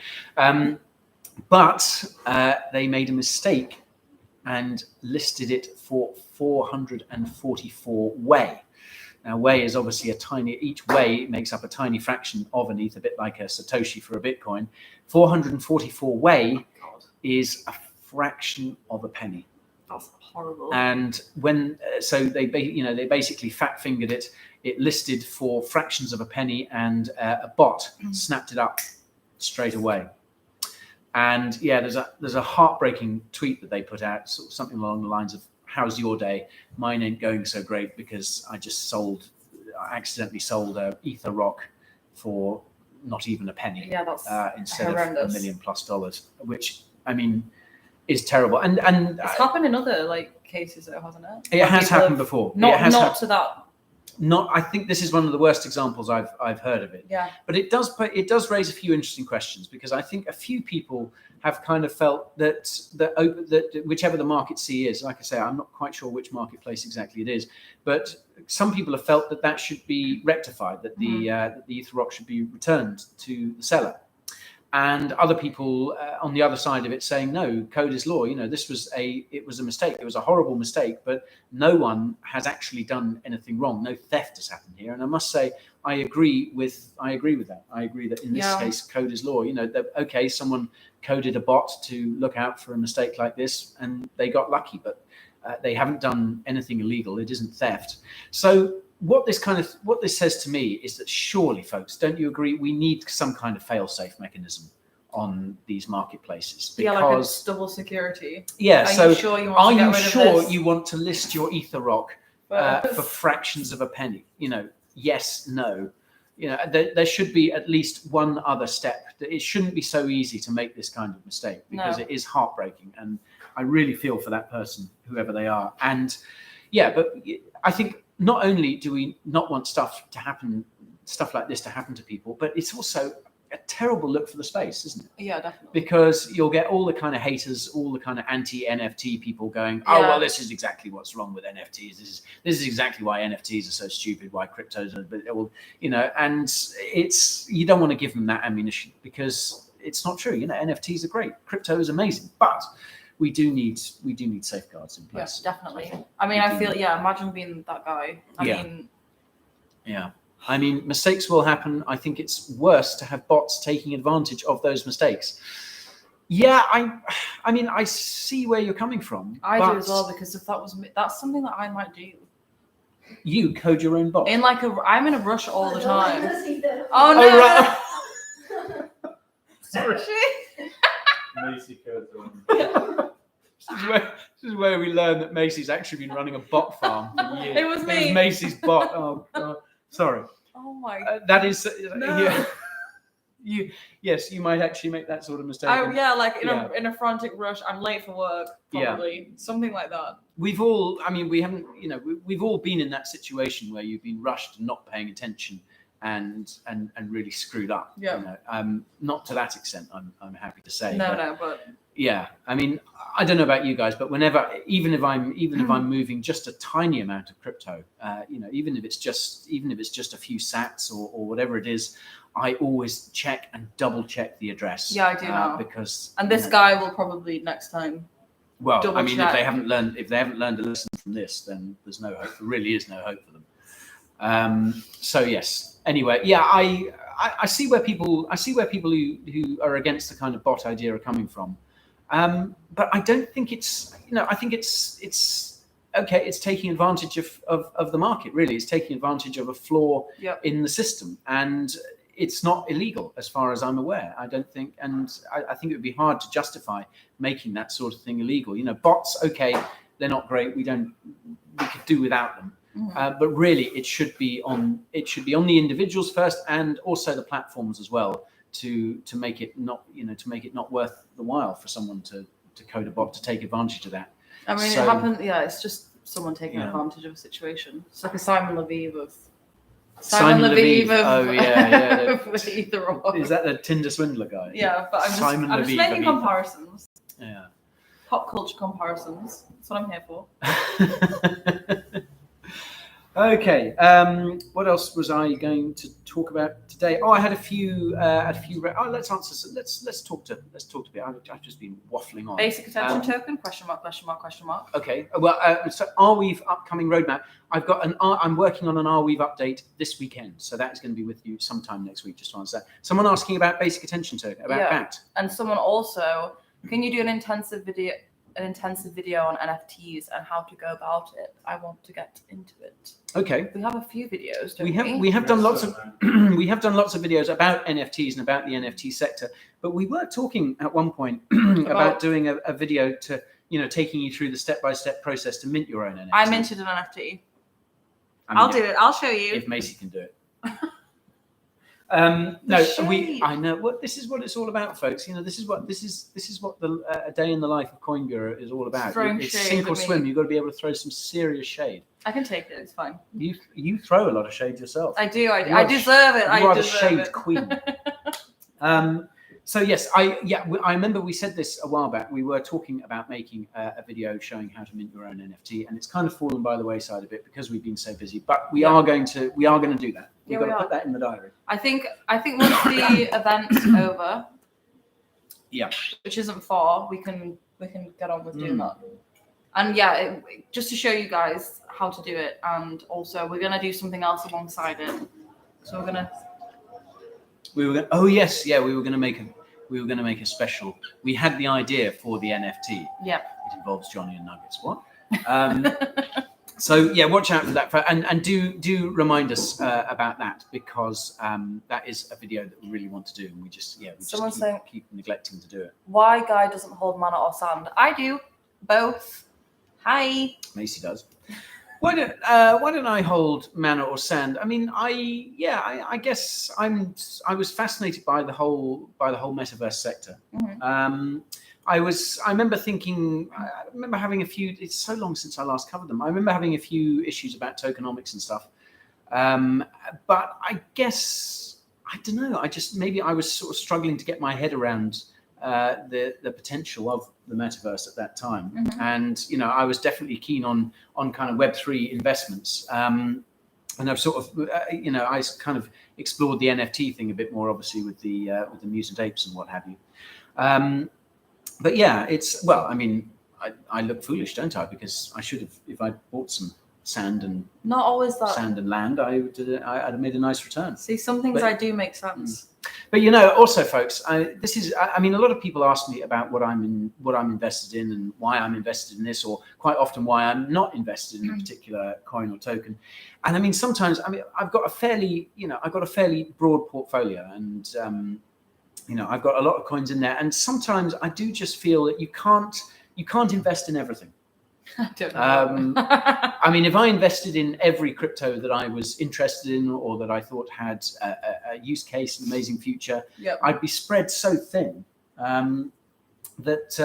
But they made a mistake and listed it for 444 Wei. Now, Wei is obviously each Wei makes up a tiny fraction of an ETH, a bit like a Satoshi for a Bitcoin. 444 Wei is a fraction of a penny.
That's horrible.
And they basically fat fingered it. It listed for fractions of a penny, and a bot snapped it up straight away. And there's a heartbreaking tweet that they put out, something along the lines of, "How's your day? Mine ain't going so great because I accidentally sold a ether rock for not even a penny.
Yeah, that's
instead
horrendous.
of $1 million plus, which I mean is terrible." And
it's happened in other cases, though, hasn't it?
It has happened before.
Not to that.
I think this is one of the worst examples I've heard of it.
Yeah.
But it does raise a few interesting questions, because I think a few people have kind of felt that whichever the market C is, like I say, I'm not quite sure which marketplace exactly it is, but some people have felt that should be rectified, that the ether rock should be returned to the seller. And other people on the other side of it saying, no, code is law. It was a mistake. It was a horrible mistake, but no one has actually done anything wrong. No theft has happened here. And I must say, I agree with that. I agree that in this case, code is law. That someone coded a bot to look out for a mistake like this, and they got lucky, but they haven't done anything illegal. It isn't theft. So what this says to me is that surely, folks, don't you agree? We need some kind of fail-safe mechanism on these marketplaces. Because,
like a double security.
Yeah.
Are you sure
you want to list your ether rock for fractions of a penny? Yes, no. There should be at least one other step. It shouldn't be so easy to make this kind of mistake, because it is heartbreaking, and I really feel for that person, whoever they are. And but I think, not only do we not want stuff like this to happen to people, but it's also a terrible look for the space, isn't it?
Yeah, definitely.
Because you'll get all the kind of haters, all the kind of anti-NFT people going, "Oh, well, this is exactly what's wrong with NFTs. This is exactly why NFTs are so stupid, why cryptos are," and you don't want to give them that ammunition, because it's not true. NFTs are great. Crypto is amazing, but we do need safeguards in place.
Yes, definitely. I feel imagine being that guy.
I mean, mistakes will happen. I think it's worse to have bots taking advantage of those mistakes. Yeah, I see where you're coming from.
I do as well, because if that was me, that's something that I might do.
You code your own bot.
I'm in a rush all the time.
Oh
no!
Right. Sorry. Macy codes her own. This is where we learn that Macy's actually been running a bot farm for years.
It was me.
It was Macy's bot. Oh God. Sorry.
Oh my.
That is.
No.
Yes, you might actually make that sort of mistake.
In a frantic rush, I'm late for work. Probably something like that.
We've all. We haven't. We've all been in that situation where you've been rushed and not paying attention, and really screwed up.
Yeah.
Not to that extent, I'm happy to say.
But.
Yeah, I don't know about you guys, but even if I'm moving just a tiny amount of crypto, even if it's just a few sats or whatever it is, I always check and double check the address.
Yeah, I do now.
Because
this guy will probably next time
Well,
double
I mean,
check.
if they haven't learned a lesson from this, then there's no hope. There really is no hope for them. So yes. Anyway, yeah, I see where people who are against the kind of bot idea are coming from, but I don't think it's, I think it's okay. It's taking advantage of the market. Really, it's taking advantage of a flaw in the system, and it's not illegal as far as I'm aware. I don't think, and I think it would be hard to justify making that sort of thing illegal. Bots, okay, they're not great. We could do without them. But really, it should be on the individuals first, and also the platforms as well, to make it not worth the while for someone to code a bot to take advantage of that.
I mean, it happened. Yeah, it's just someone taking advantage of a situation. It's like a Simon Leviev of.
Oh yeah.
Of either or.
Is that the Tinder swindler guy?
Yeah, but I'm just making comparisons.
Yeah.
Pop culture comparisons. That's what I'm here for.
Okay. What else was I going to talk about today? Oh, I had a few. Let's answer. Let's talk to. I've just been waffling on.
Basic attention token? Question mark?
Okay. Well, so Arweave upcoming roadmap. I'm working on an Arweave update this weekend, so that is going to be with you sometime next week. Just to answer that. Someone asking about basic attention token about that.
And someone also, can you do an intensive video on NFTs and how to go about it? I want to get into it.
Okay.
We have a few videos, don't we?
We have done lots of videos about NFTs and about the NFT sector, but we were talking at one point about doing a video to, taking you through the step-by-step process to mint your own NFT.
I minted an NFT. I'll do it. I'll show you.
If Macy can do it. I know what this is what it's all about, folks. This is what a day in the life of Coin Bureau is all about. It's sink or swim. You've got to be able to throw some serious shade.
I can take it. It's fine.
You throw a lot of shade yourself.
I do. I deserve it.
You are the shade queen. So yes, I remember we said this a while back. We were talking about making a video showing how to mint your own NFT, and it's kind of fallen by the wayside a bit because we've been so busy. But we are going to do that. We've got to put that in the diary.
I think once the event's over, which isn't far, we can get on with doing that. And just to show you guys how to do it, and also we're gonna do something else alongside it. So we were gonna make a special. We had the idea for the NFT. Yeah. It involves Johnny and Nuggets. What? So watch out for that, and do remind us about that, because that is a video that we really want to do, and we just keep neglecting to do it. Why Guy doesn't hold mana or sand? I do both. Hi.
Macy does. Why don't I hold mana or sand? I mean, I guess I was fascinated by the whole metaverse sector. Mm-hmm. I remember having a few. It's so long since I last covered them. I remember having a few issues about tokenomics and stuff. But I guess I don't know. Maybe I was sort of struggling to get my head around the potential of the metaverse at that time. Mm-hmm. And I was definitely keen on kind of Web3 investments. And I've sort of I kind of explored the NFT thing a bit more, obviously with the mutant apes and what have you. But I look foolish, don't I? Because I should have, if I bought some sand and
not always that
sand and land, I'd have made a nice return.
See, some things I do make sense.
But also, folks, a lot of people ask me about what I'm invested in and why I'm invested in this, or quite often why I'm not invested in a particular coin or token. And sometimes I've got a fairly broad portfolio, and I've got a lot of coins in there, and sometimes I do just feel that you can't invest in everything.
I don't know.
If I invested in every crypto that I was interested in, or that I thought had a use case, an amazing future, I'd be spread so thin that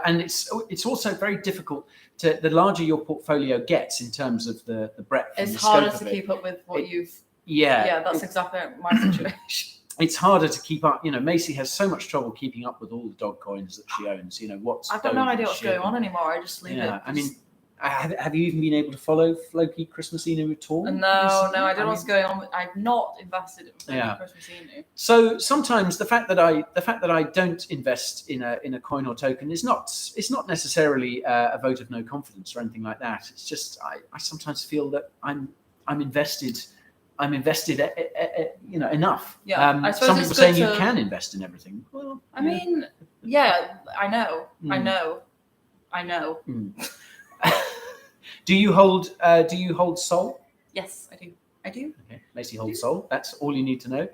and it's also very difficult to, the larger your portfolio gets in terms of the breadth.
It's
and the
harder
scope
to
of
keep up with what you've.
Yeah,
that's exactly my situation.
It's harder to keep up. Macy has so much trouble keeping up with all the dog coins that she owns.
I've got no idea what's going on anymore. I just leave it.
Have you even been able to follow Floki Christmas Inu at all?
No, I don't know what's going on. I've not invested in Floki Christmas Inu.
So sometimes the fact that I don't invest in a coin or token is not necessarily a vote of no confidence or anything like that. It's just I sometimes feel that I'm invested. Enough.
Yeah, I suppose
some people saying you can invest in everything. Well,
I mean, yeah, I know.
Mm. Do you hold Sol?
Yes, I do.
Okay, Lacey holds Sol. That's all you need to know.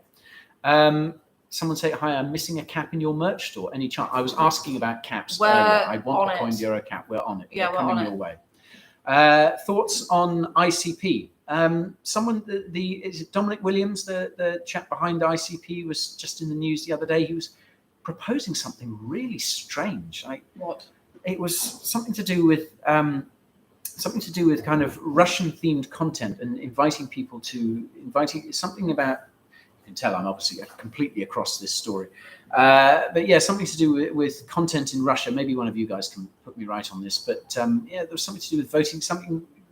Someone say, hi, I'm missing a cap in your merch store. Any chance? I was asking about caps earlier. I want a Coin Bureau cap. We're on it.
Yeah,
we're coming your way. Thoughts on ICP? Someone, is it Dominic Williams, the chap behind ICP, was just in the news the other day. He was proposing something really strange.
What?
It was something to do with kind of Russian-themed content and inviting something about. You can tell I'm obviously completely across this story, but yeah, something to do with content in Russia. Maybe one of you guys can put me right on this, but yeah, there was something to do with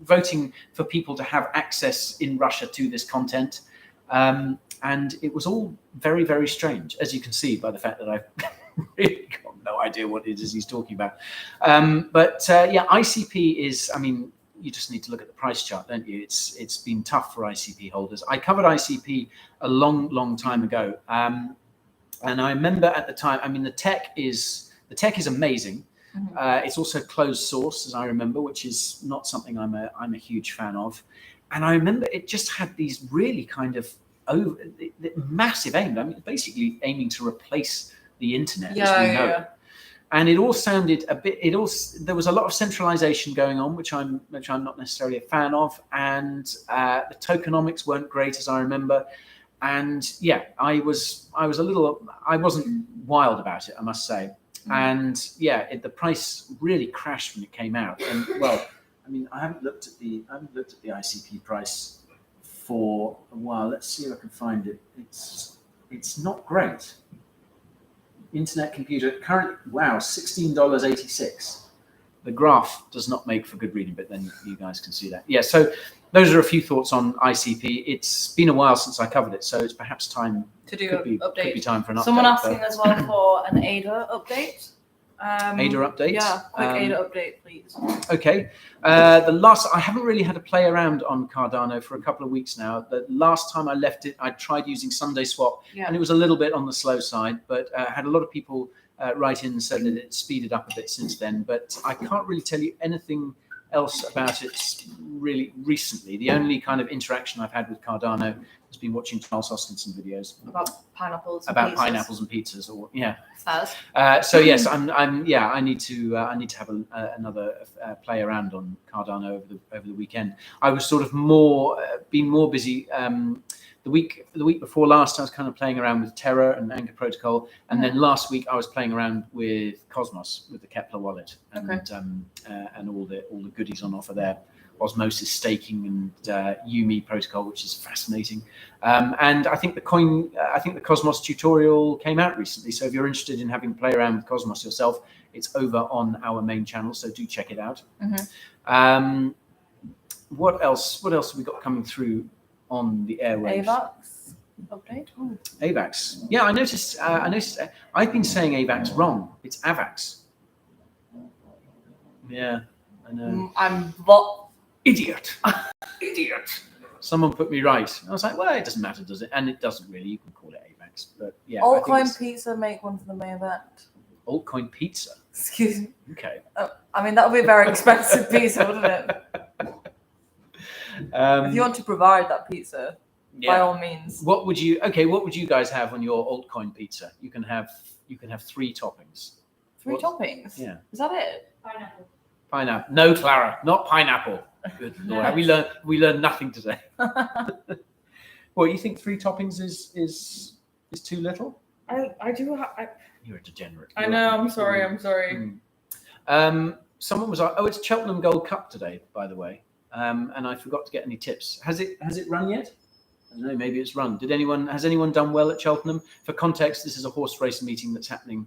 voting for people to have access in Russia to this content, and it was all very, very strange, as you can see by the fact that I've really got no idea what it is he's talking about. But yeah, ICP is, I mean, you just need to look at the price chart, don't you? It's been tough for ICP holders. I covered ICP a long time ago, and I remember at the time, I mean, the tech is amazing. Mm-hmm. It's also closed source, as I remember, which is not something I'm a huge fan of. And I remember it just had these really kind of massive aim. I mean, basically aiming to replace the internet as we know it. And it all sounded a bit. There was a lot of centralization going on, which I'm not necessarily a fan of, and the tokenomics weren't great, as I remember. And yeah, I wasn't wild about it, I must say. And yeah, the price really crashed when it came out. And well, I mean, I haven't looked at the ICP price for a while. Let's see if I can find it. It's not great. Internet computer current, wow, $16.86. The graph does not make for good reading, but then you guys can see that. Yeah, so those are a few thoughts on ICP. It's been a while since I covered it, so it's perhaps time
to do an update.
Could be time for an update.
Someone asking as well for an ADA update.
ADA update?
Yeah, quick ADA update, please.
Okay. I haven't really had to play around on Cardano for a couple of weeks now. The last time I left it, I tried using Sunday Swap, and it was a little bit on the slow side, but had a lot of people write in and said that it speeded up a bit since then. But I can't really tell you anything else about it really recently. The only kind of interaction I've had with Cardano has been watching Charles Hoskinson videos
about pineapples
and pizzas, or yeah.
Fast.
So yes, I need to have another play around on Cardano over the weekend. I was sort of being more busy. The week before last, I was kind of playing around with Terra and Anchor Protocol, and then last week I was playing around with Cosmos, with the Kepler wallet, and all the goodies on offer there. Osmosis staking and Yumi protocol, which is fascinating. And I think the Cosmos tutorial came out recently. So if you're interested in having a play around with Cosmos yourself, it's over on our main channel. So do check it out. Mm-hmm. What else have we got coming through on the airwaves?
AVAX update. Ooh.
AVAX. Yeah, I noticed. I've been saying AVAX wrong. It's AVAX. Yeah, I know.
I'm
idiot. Someone put me right. I was like, well, it doesn't matter, does it? And it doesn't really. You can call it AVAX, but yeah.
Altcoin Pizza make one for the main event.
Altcoin Pizza.
Excuse me.
Okay.
I mean, that would be a very expensive pizza, wouldn't it? If you want to provide that pizza, by all means.
What would you guys have on your altcoin pizza? You can have 3 toppings.
3 toppings?
Yeah.
Is that it?
Pineapple.
No, Clara, not pineapple. Good Lord. We learned nothing today. Well, you think 3 toppings is too little?
I do.
You're a degenerate.
I know. I'm sorry.
Someone was like, "Oh, it's Cheltenham Gold Cup today, by the way," and I forgot to get any tips. Has it run yet? I don't know. Maybe it's run. Has anyone done well at Cheltenham? For context, this is a horse race meeting that's happening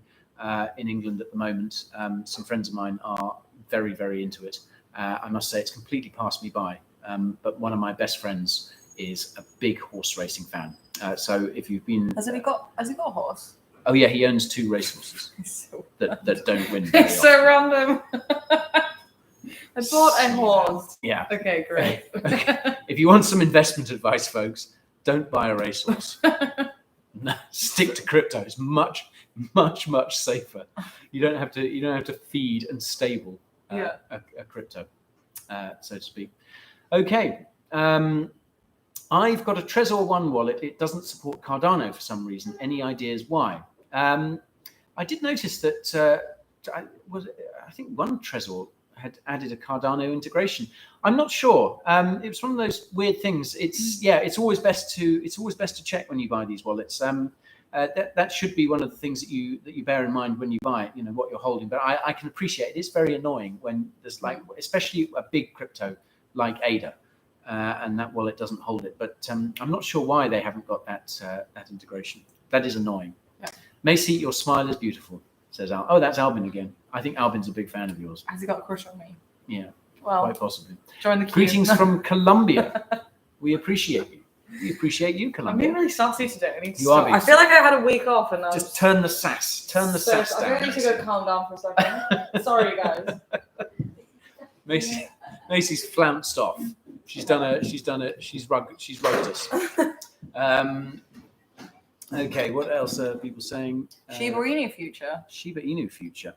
in England at the moment. Some friends of mine are very, very into it. I must say it's completely passed me by. But one of my best friends is a big horse racing fan. So if you've been,
Has he got a horse?
Oh yeah, he owns 2 racehorses
So
that don't win. Very
it's so random. I bought a horse.
Yeah.
Okay, great.
If you want some investment advice, folks, don't buy a racehorse. No, stick to crypto. It's much safer. You don't have to feed and stable a crypto, so to speak. Okay. I've got a Trezor One wallet. It doesn't support Cardano for some reason. Any ideas why? I did notice that I think one Trezor had added a Cardano integration. I'm not sure. It was one of those weird things. It's always best to check when you buy these wallets. That should be one of the things that you bear in mind when you buy it, what you're holding. But I can appreciate it. It's very annoying when there's especially a big crypto like ADA. And that wallet doesn't hold it, but I'm not sure why they haven't got that integration. That is annoying.
Yeah.
Macy, your smile is beautiful, says Al. Oh, that's Albin again. I think Albin's a big fan of yours.
Has he got a crush on me?
Yeah,
well,
quite possibly.
Join the queue.
Greetings from Colombia. We appreciate you. We appreciate you, Colombia.
I'm being really sassy today. I need to
You are
stop. I feel like I had a week off and
just turn the sass. Turn the sass down.
I really need to go calm down for a second. Sorry, guys.
Macy's flounced off. She's rugged us. Okay, what else are people saying?
Shiba Inu future.
Shiba Inu future.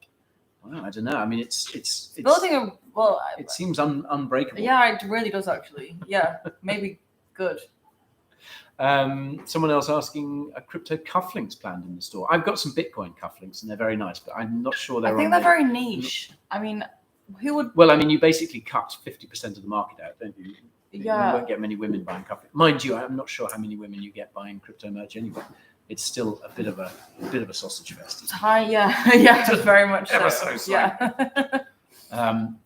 Well, I don't know. I mean, it's
building a well.
It seems unbreakable.
Yeah, it really does actually. Yeah, maybe good.
Someone else asking, a crypto cufflinks planned in the store. I've got some Bitcoin cufflinks and they're very nice, but I'm not sure they're.
I think they're very niche. I mean, who would?
Well, I mean, you basically cut 50% of the market out, don't you?
Yeah.
You won't get many women buying cufflinks. Mind you, I'm not sure how many women you get buying crypto merch anyway. It's still a bit of a sausage fest.
Yeah, very much
Ever
so.
so
Yeah.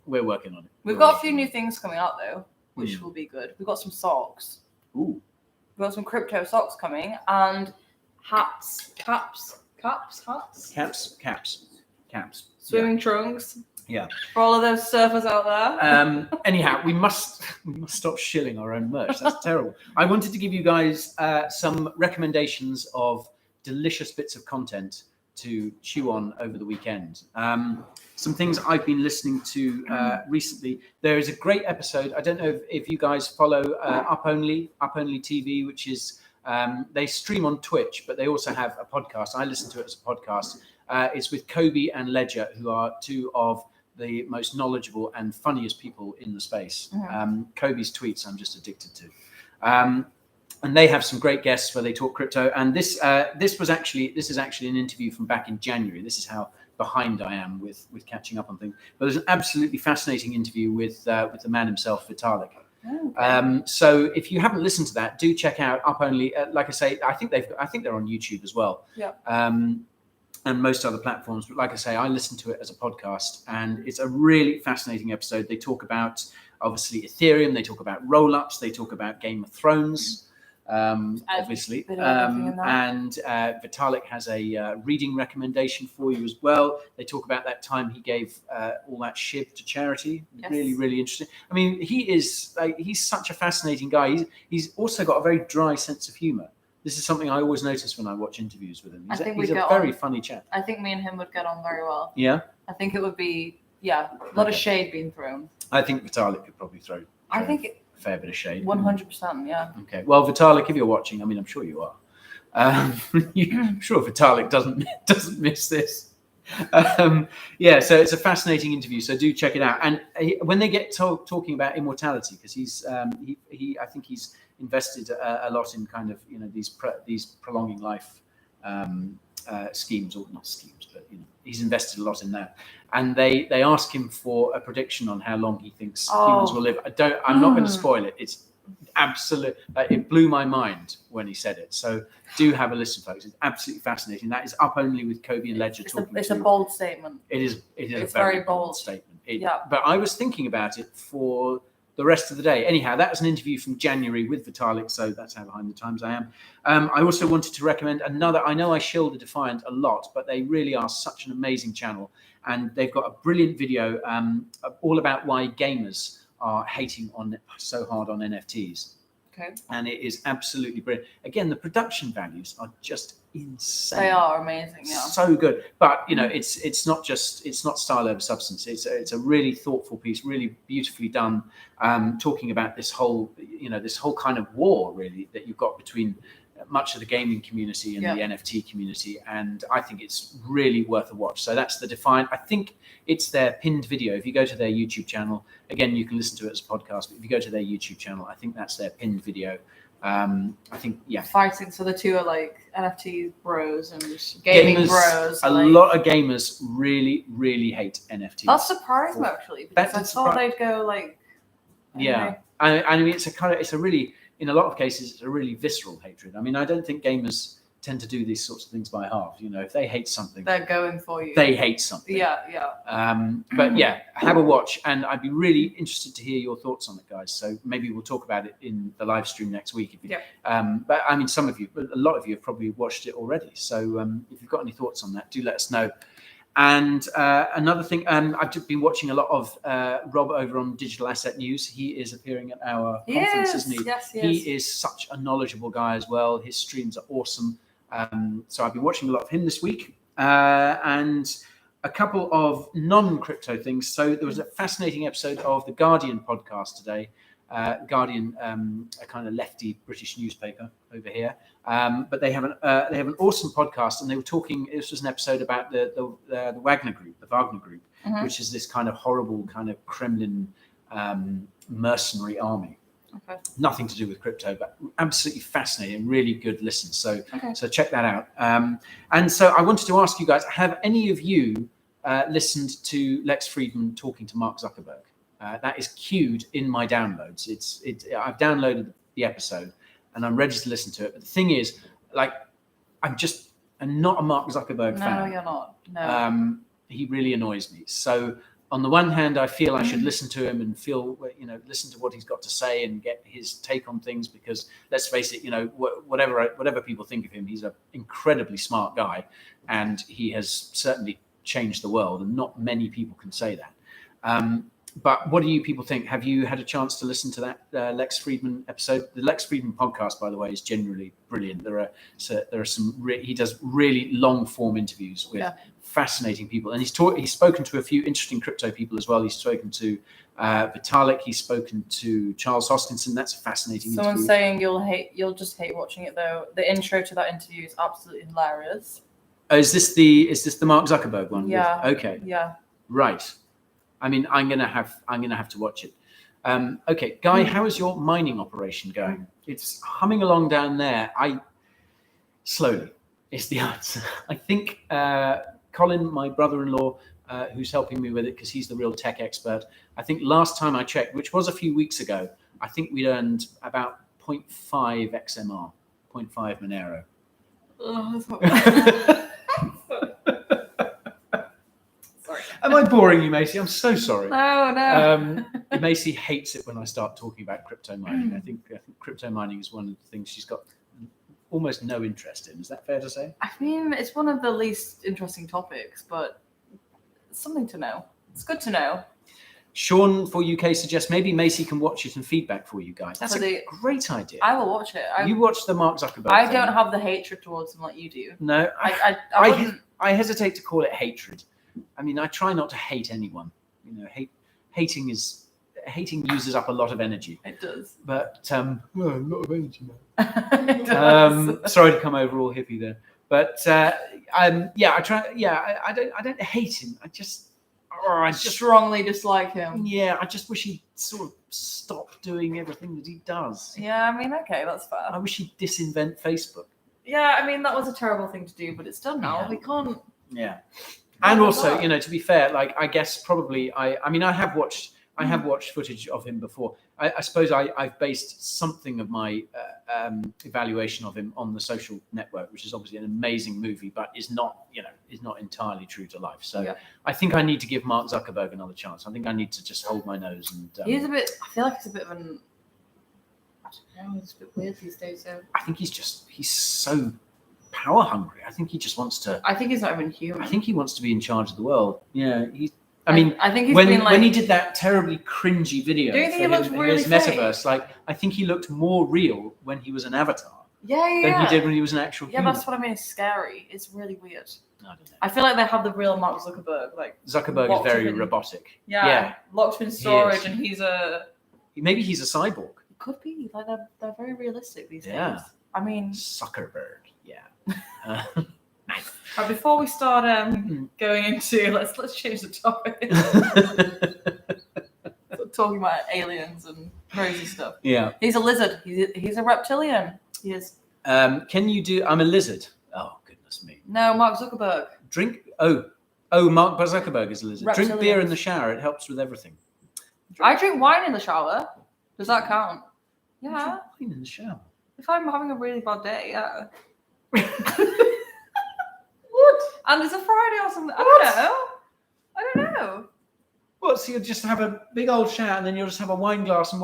We're working on it.
We've got a few new things coming out though, which will be good. We've got some socks.
Ooh.
We've got some crypto socks coming and hats, caps. Swimming trunks.
Yeah.
For all of those surfers out there.
Anyhow, we must stop shilling our own merch. That's terrible. I wanted to give you guys some recommendations of delicious bits of content to chew on over the weekend. Some things I've been listening to recently. There is a great episode. I don't know if you guys follow Up Only TV, which is they stream on Twitch, but they also have a podcast. I listen to it as a podcast. It's with Kobe and Ledger, who are two of the most knowledgeable and funniest people in the space. Kobe's tweets I'm just addicted to. And they have some great guests where they talk crypto. And this is actually an interview from back in January. This is how behind I am with catching up on things. But there's an absolutely fascinating interview with the man himself, Vitalik. Okay. So if you haven't listened to that, do check out Up Only. Like I say, I think they're on YouTube as well.
Yeah.
And most other platforms. But like I say, I listen to it as a podcast, and it's a really fascinating episode. They talk about, obviously, Ethereum. They talk about roll-ups. They talk about Game of Thrones, obviously. And Vitalik has a reading recommendation for you as well. They talk about that time he gave all that SHIB to charity. Yes. Really, really interesting. I mean, he's such a fascinating guy. He's also got a very dry sense of humor. This is something I always notice when I watch interviews with him. He's a very funny chap.
I think me and him would get on very well.
Yeah?
I think it would be, a lot of shade being thrown.
I think Vitalik could probably throw
a
fair bit of shade.
100%, yeah.
Okay. Well, Vitalik, if you're watching, I mean, I'm sure you are. I'm sure Vitalik doesn't miss this. So it's a fascinating interview. So do check it out. And when they get talking about immortality, because I think he's invested a lot in kind of these prolonging life schemes, or not schemes, but he's invested a lot in that. And they ask him for a prediction on how long he thinks humans will live. I'm not going to spoil it. It's absolute. It blew my mind when he said it. So do have a listen, folks. It's absolutely fascinating. That is Up Only with Kobe and Ledger talking.
It's a bold statement.
It is a very bold statement. But I was thinking about it for the rest of the day. Anyhow, that was an interview from January with Vitalik, so that's how behind the times I am. I also wanted to recommend another. I know I shill the Defiant a lot, but they really are such an amazing channel, and they've got a brilliant video all about why gamers are hating on so hard on NFTs.
Okay.
And it is absolutely brilliant. Again, the production values are just insane.
They are amazing, yeah.
So good. But it's not style over substance. It's a really thoughtful piece, really beautifully done, talking about this whole kind of war really that you've got between much of the gaming community and the NFT community, and I think it's really worth a watch. So that's the Defiant. I think it's their pinned video. If you go to their YouTube channel, again, you can listen to it as a podcast, but if you go to their YouTube channel, I think that's their pinned video. I think,
fighting. So the two are like NFT bros and gaming bros.
A lot of gamers really, really hate NFTs.
That surprised me actually, because I thought they'd go like.
Yeah, I mean, it's a really, in a lot of cases, it's a really visceral hatred. I mean, I don't think gamers tend to do these sorts of things by half. If they hate something,
they're going for you.
They hate something.
Yeah.
But yeah, have a watch, and I'd be really interested to hear your thoughts on it, guys. So maybe we'll talk about it in the live stream next week. But I mean, a lot of you have probably watched it already. So if you've got any thoughts on that, do let us know. And another thing, I've just been watching a lot of Rob over on Digital Asset News. He is appearing at our conference, isn't he?
Yes.
He is such a knowledgeable guy as well. His streams are awesome. So I've been watching a lot of him this week, and a couple of non-crypto things. So there was a fascinating episode of the Guardian podcast today. Guardian, a kind of lefty British newspaper over here, but they have an awesome podcast, and they were talking. This was an episode about the Wagner Group, which is this kind of horrible kind of Kremlin mercenary army.
Okay.
Nothing to do with crypto, but absolutely fascinating, really good listen. So check that out. And so I wanted to ask you guys: have any of you listened to Lex Friedman talking to Mark Zuckerberg? That is queued in my downloads. I've downloaded the episode and I'm ready to listen to it. But the thing is, like, I'm not a Mark Zuckerberg fan.
No, you're not. No.
He really annoys me. So on the one hand, I feel I should listen to him and listen to what he's got to say and get his take on things, because let's face it, whatever people think of him, he's an incredibly smart guy, and he has certainly changed the world, and not many people can say that. But what do you people think? Have you had a chance to listen to that Lex Friedman episode? The Lex Friedman podcast, by the way, is generally brilliant. There are some. He does really long form interviews with fascinating people, and he's spoken to a few interesting crypto people as well. He's spoken to Vitalik. He's spoken to Charles Hoskinson. That's a fascinating.
Someone's
interview.
saying you'll just hate watching it though. The intro to that interview is absolutely hilarious.
Is this the Mark Zuckerberg one?
Yeah.
Okay.
Yeah.
Right. I mean, I'm gonna have to watch it. Okay, Guy, how is your mining operation going? It's humming along down there. Slowly is the answer. I think Colin, my brother-in-law, who's helping me with it because he's the real tech expert. I think last time I checked, which was a few weeks ago, I think we'd earned about 0.5 XMR, 0.5 Monero. Am I boring you, Macy? I'm so sorry.
No.
Macy hates it when I start talking about crypto mining. I think crypto mining is one of the things she's got almost no interest in. Is that fair to say?
I mean, it's one of the least interesting topics, but it's something to know. It's good to know.
Sean for UK suggests maybe Macy can watch it and feedback for you guys. That's a great idea.
I will watch it.
You watch the Mark Zuckerberg
I
thing.
don't have the hatred towards him like you do.
No, I hesitate to call it hatred. I mean, I try not to hate anyone. Hating uses up a lot of energy.
It does.
But a lot of energy now. Sorry to come over all hippie there. But I try. Yeah, I don't hate him. I just
strongly dislike him.
Yeah, I just wish he'd sort of stop doing everything that he does.
Yeah, I mean, okay, that's fair.
I wish he'd disinvent Facebook.
Yeah, I mean, that was a terrible thing to do, but it's done now. We can't.
Yeah. And also, to be fair, like, I guess probably I have watched I have watched footage of him before. I suppose I've based something of my evaluation of him on The Social Network, which is obviously an amazing movie, but is not entirely true to life. So I think I need to give Mark Zuckerberg another chance. I think I need to just hold my nose and.
He's a bit. I feel like he's a bit of an. I don't know. He's a bit weird these days. So.
I think he's so power hungry. I think he just wants to.
I think he's not even human.
I think he wants to be in charge of the world. Yeah, I mean,
I think he's
when he did that terribly cringy video,
do you think he looks really
his metaverse? Like, I think he looked more real when he was an avatar than he did when he was an actual human.
Yeah, that's what I mean. It's scary. It's really weird.
I don't know.
I feel like they have the real Mark Zuckerberg. Like
Zuckerberg is very robotic.
Yeah, locked in storage, and he's a.
Maybe he's a cyborg.
It could be. Like they're very realistic these days.
Yeah.
I mean,
Zuckerberg. Yeah. Nice.
But before we start going into let's change the topic. Talking about aliens and crazy stuff.
Yeah.
He's a lizard. He's a reptilian. He is.
Can you do? I'm a lizard. Oh goodness me.
No, Mark Zuckerberg.
Drink. Oh, Mark Zuckerberg is a lizard.
Reptilians.
Drink beer in the shower. It helps with everything.
I drink wine in the shower. Does that count? Yeah.
Drink wine in the shower.
If I'm having a really bad day, yeah.
What?
And it's a Friday or something. I don't know.
What? So you'll just have a big old shower, and then you'll just have a wine glass, and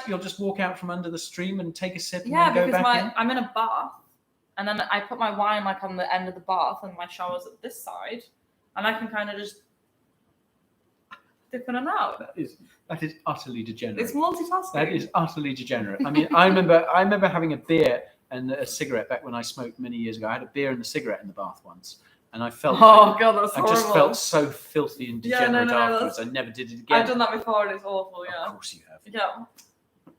you'll just walk out from under the stream and take a sip, and then go back in?
I'm in a bath, and then I put my wine like on the end of the bath, and my shower's at this side, and I can kind of just dip in and out.
That is utterly degenerate.
It's multitasking.
That is utterly degenerate. I mean, I remember having a beer and a cigarette back when I smoked many years ago. I had a beer and a cigarette in the bath once, and I felt
God, that's horrible.
I just felt so filthy and degenerate afterwards. I never did it again.
I've done that before, and it's awful. Yeah.
Of course you have.
Yeah.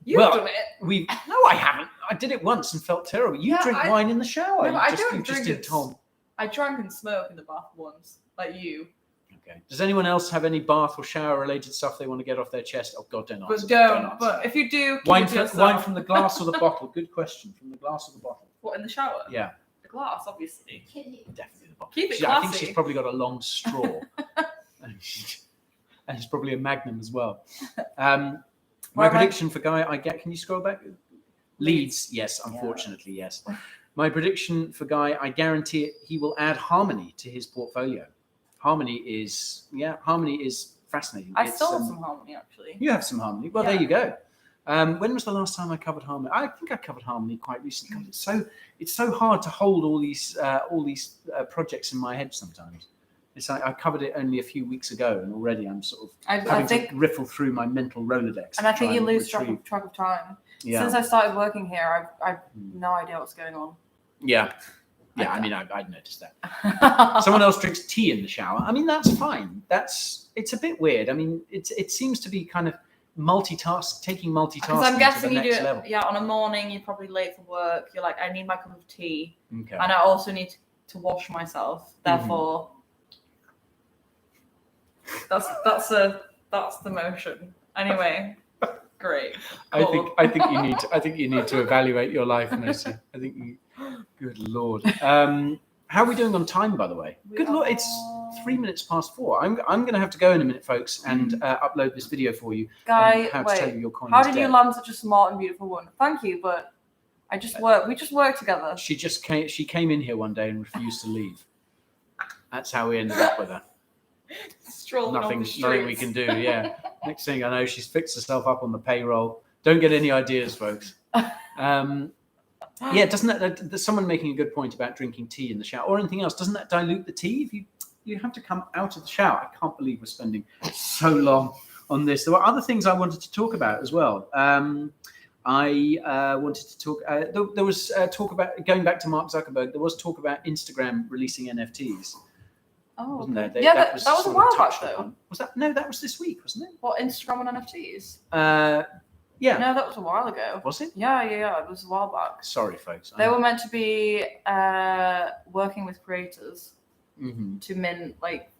You've done it.
No, I haven't. I did it once and felt terrible. You drink wine in the shower.
No, I don't
drink
it.
Tom.
I drank and smoked in the bath once, like you.
Okay. Does anyone else have any bath or shower related stuff they want to get off their chest? Oh God, don't answer.
But don't. But if you do,
wine from the glass or the bottle. Good question. From the glass or the bottle?
What, in the shower?
Yeah.
The glass, obviously.
Definitely the bottle.
Keep it classy.
I think she's probably got a long straw, and it's probably a Magnum as well. My prediction for Guy, can you scroll back? Leeds, yes. Unfortunately, yes. My prediction for Guy, I guarantee it, he will add Harmony to his portfolio. Harmony is fascinating.
I still have some Harmony, actually.
You have some Harmony. Well, there you go. When was the last time I covered Harmony? I think I covered Harmony quite recently. It's so hard to hold all these projects in my head sometimes. It's like I covered it only a few weeks ago, and already I'm sort of having to riffle through my mental Rolodex.
And I think you lose track of time. Yeah. Since I started working here, I've no idea what's going on.
Yeah. Yeah, I mean, I'd noticed that. Someone else drinks tea in the shower. I mean, that's fine. It's a bit weird. I mean, it seems to be kind of taking multitasking. Because
I'm guessing
to the
you do
next
it.
level.
Yeah, on a morning, you're probably late for work. You're like, I need my cup of tea,
okay.
And I also need to wash myself. Therefore, that's the motion. Anyway, great. Cool.
I think you need to evaluate your life, Macy. I think you. Good Lord. How are we doing on time, by the way? Good Lord, it's 3 minutes past 4. I'm going to have to go in a minute, folks, and upload this video for you.
Guy,
how to tell you your coin
how
is
did
dead.
you land such a smart and beautiful one? Thank you, but we just work together.
She came in here one day and refused to leave. That's how we ended up with her. Nothing we can do. Yeah. Next thing I know, she's fixed herself up on the payroll. Don't get any ideas, folks. Yeah, doesn't that? There's someone making a good point about drinking tea in the shower or anything else. Doesn't that dilute the tea? If you have to come out of the shower. I can't believe we're spending so long on this. There were other things I wanted to talk about as well. I wanted to talk. There was talk about going back to Mark Zuckerberg. There was talk about Instagram releasing NFTs.
Oh,
wasn't there?
That was a while back though.
Was that? No, that was this week, wasn't it?
What, Instagram and NFTs?
Yeah.
No, that was a while ago.
Was it?
Yeah. It was a while back.
Sorry, folks.
They were meant to be working with creators to mint like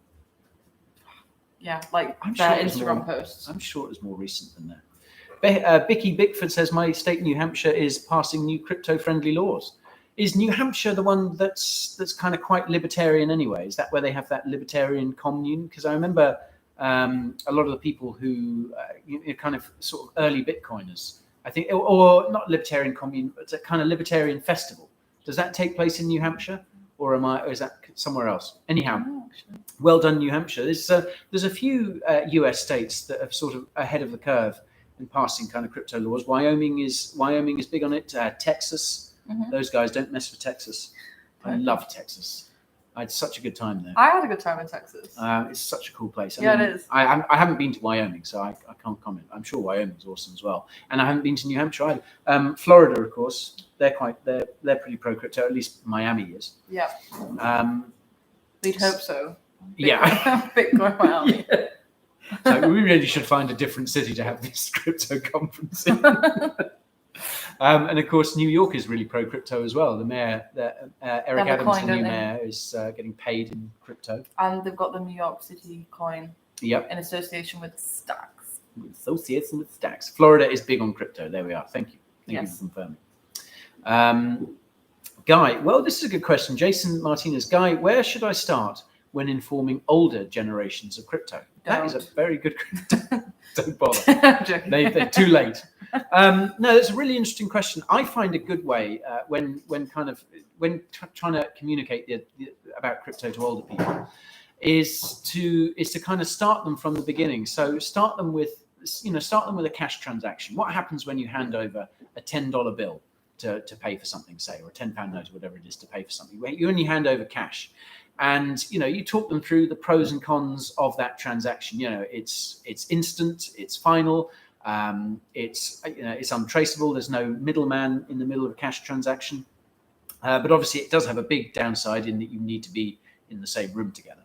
their Instagram posts.
I'm sure it was more recent than that. Bicky Bickford says my state, New Hampshire, is passing new crypto-friendly laws. Is New Hampshire the one that's kind of quite libertarian anyway? Is that where they have that libertarian commune? Because I remember a lot of the people who kind of sort of early Bitcoiners, I think, or not libertarian commune, but it's a kind of libertarian festival. Does that take place in New Hampshire, or is that somewhere else? Anyhow, well done, New Hampshire. There's a few US states that are sort of ahead of the curve in passing kind of crypto laws. Wyoming is big on it. Texas, those guys don't mess with Texas. I love Texas. I had such a good time there.
I had a good time in Texas.
It's such a cool place.
It is.
I haven't been to Wyoming, so I can't comment. I'm sure Wyoming's awesome as well. And I haven't been to New Hampshire either. Florida, of course, they're pretty pro crypto. At least Miami is.
Yeah. We'd hope so.
Yeah.
Bitcoin Miami.
Yeah. So we really should find a different city to have this crypto conference in. And of course, New York is really pro crypto as well. The mayor, Eric Adams, the new mayor, is getting paid in crypto.
And they've got the New York City coin.
Yep.
In association with Stacks.
Association with Stacks. Florida is big on crypto. There we are. Thank you. Thank you for confirming. Guy, well, this is a good question. Jason Martinez, Guy, where should I start when informing older generations of crypto? That is a very good question. Don't bother. They're too late. No, that's a really interesting question. I find a good way when trying to communicate about crypto to older people is to kind of start them from the beginning. So start them with a cash transaction. What happens when you hand over a $10 bill to pay for something, say, or a £10 note, or whatever it is, to pay for something? You only hand over cash. And you talk them through the pros and cons of that transaction. It's instant, it's final, it's untraceable. There's no middleman in the middle of a cash transaction. But obviously, it does have a big downside in that you need to be in the same room together.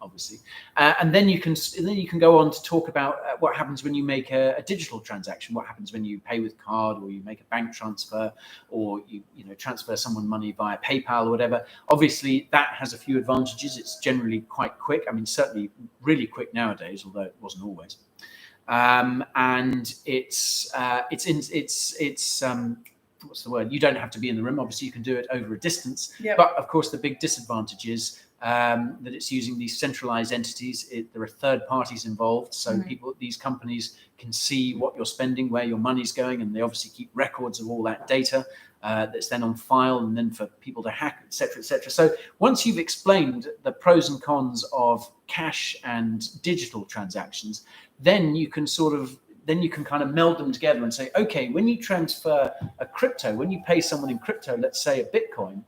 Obviously, and then you can go on to talk about what happens when you make a digital transaction. What happens when you pay with card, or you make a bank transfer, or you transfer someone money via PayPal or whatever. Obviously, that has a few advantages. It's generally quite quick. I mean, certainly really quick nowadays, although it wasn't always. And it's what's the word? You don't have to be in the room. Obviously, you can do it over a distance.
Yep.
But of course, the big disadvantage is that it's using these centralized entities. There are third parties involved, so these companies can see what you're spending, where your money's going, and they obviously keep records of all that data that's then on file, and then for people to hack, etc., etc. So once you've explained the pros and cons of cash and digital transactions, then you can kind of meld them together and say, okay, when you transfer a crypto, when you pay someone in crypto, let's say a Bitcoin,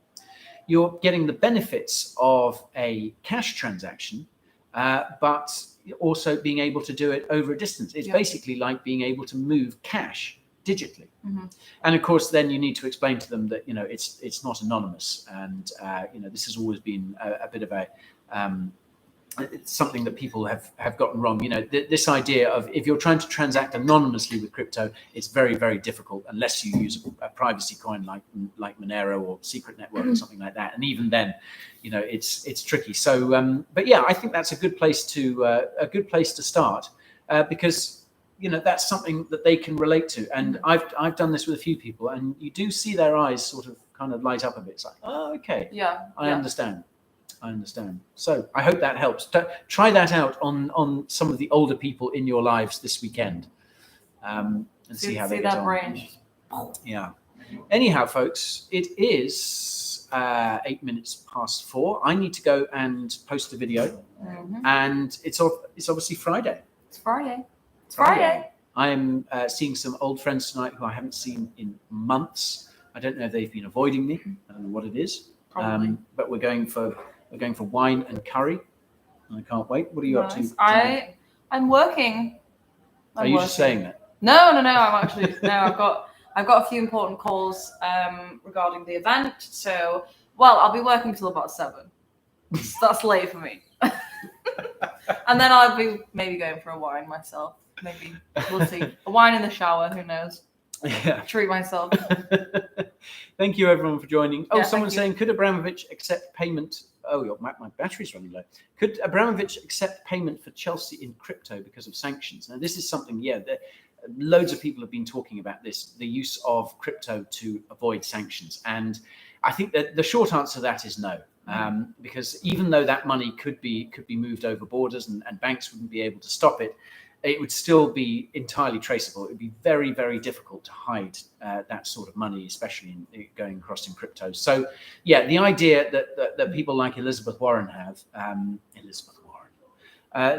you're getting the benefits of a cash transaction, but also being able to do it over a distance. It's basically like being able to move cash digitally. And of course, then you need to explain to them that, it's not anonymous. And, this has always been a bit of it's something that people have gotten wrong. This idea of, if you're trying to transact anonymously with crypto, it's very, very difficult unless you use a privacy coin like Monero or Secret Network or something like that. And even then, it's tricky. So, but yeah, I think that's a good place to start because that's something that they can relate to. And I've done this with a few people, and you do see their eyes sort of kind of light up a bit. It's like, oh, okay, I understand. So I hope that helps. Try that out on some of the older people in your lives this weekend, and see how they get on.
Range.
Yeah. Anyhow, folks, it is 8 minutes past 4. I need to go and post a video, and it's obviously Friday.
It's Friday.
I am seeing some old friends tonight who I haven't seen in months. I don't know if they've been avoiding me. I don't know what it is.
Probably.
But we're going for wine and curry. I can't wait. What are you up to?
I'm working.
Are you just saying that?
No. I'm actually I've got a few important calls regarding the event. So, I'll be working till about 7. So that's late for me. And then I'll be maybe going for a wine myself. Maybe we'll see. A wine in the shower. Who knows?
Yeah.
Treat myself.
Thank you, everyone, for joining.
Yeah,
someone's saying, could Abramovich accept payment? Oh, my battery's running low. Could Abramovich accept payment for Chelsea in crypto because of sanctions? Now, this is something, loads of people have been talking about this, the use of crypto to avoid sanctions. And I think that the short answer to that is no. because even though that money could be moved over borders and banks wouldn't be able to stop it, it would still be entirely traceable. It would be very, very difficult to hide that sort of money, especially in going across in crypto. So, yeah, the idea that people like Elizabeth Warren have,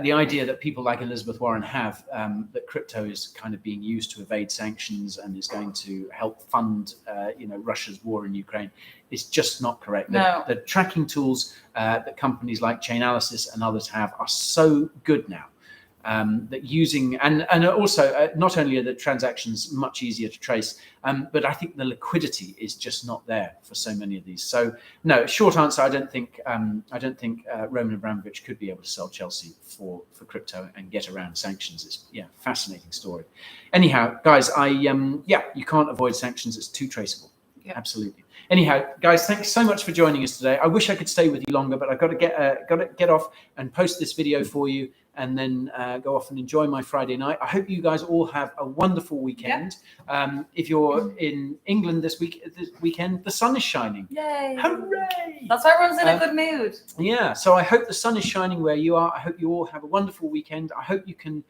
the idea that people like Elizabeth Warren have, that crypto is kind of being used to evade sanctions and is going to help fund, Russia's war in Ukraine, is just not correct.
No.
The tracking tools that companies like Chainalysis and others have are so good now. That using and also not only are the transactions much easier to trace, but I think the liquidity is just not there for so many of these. So no, short answer, I don't think Roman Abramovich could be able to sell Chelsea for crypto and get around sanctions. It's fascinating story. Anyhow, guys, you can't avoid sanctions. It's too traceable. Yeah. Absolutely. Anyhow, guys, thanks so much for joining us today. I wish I could stay with you longer, but I've got to get off and post this video for you, and then go off and enjoy my Friday night. I hope you guys all have a wonderful weekend. Yeah. If you're in England this weekend, the sun is shining.
Yay!
Hooray!
That's why everyone's in a good mood.
Yeah. So I hope the sun is shining where you are. I hope you all have a wonderful weekend. I hope you can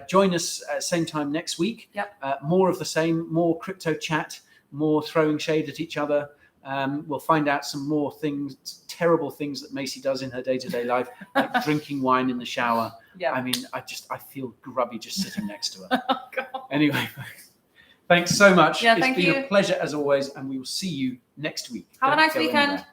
join us at the same time next week.
Yep.
More of the same, more crypto chat, more throwing shade at each other. We'll find out some more terrible things that Macy does in her day-to-day life, like drinking wine in the shower.
Yeah.
I mean, I feel grubby just sitting next to her.
Oh, God.
Anyway, thanks so much.
Yeah,
it's been a pleasure as always, and we will see you next week.
Have a nice weekend.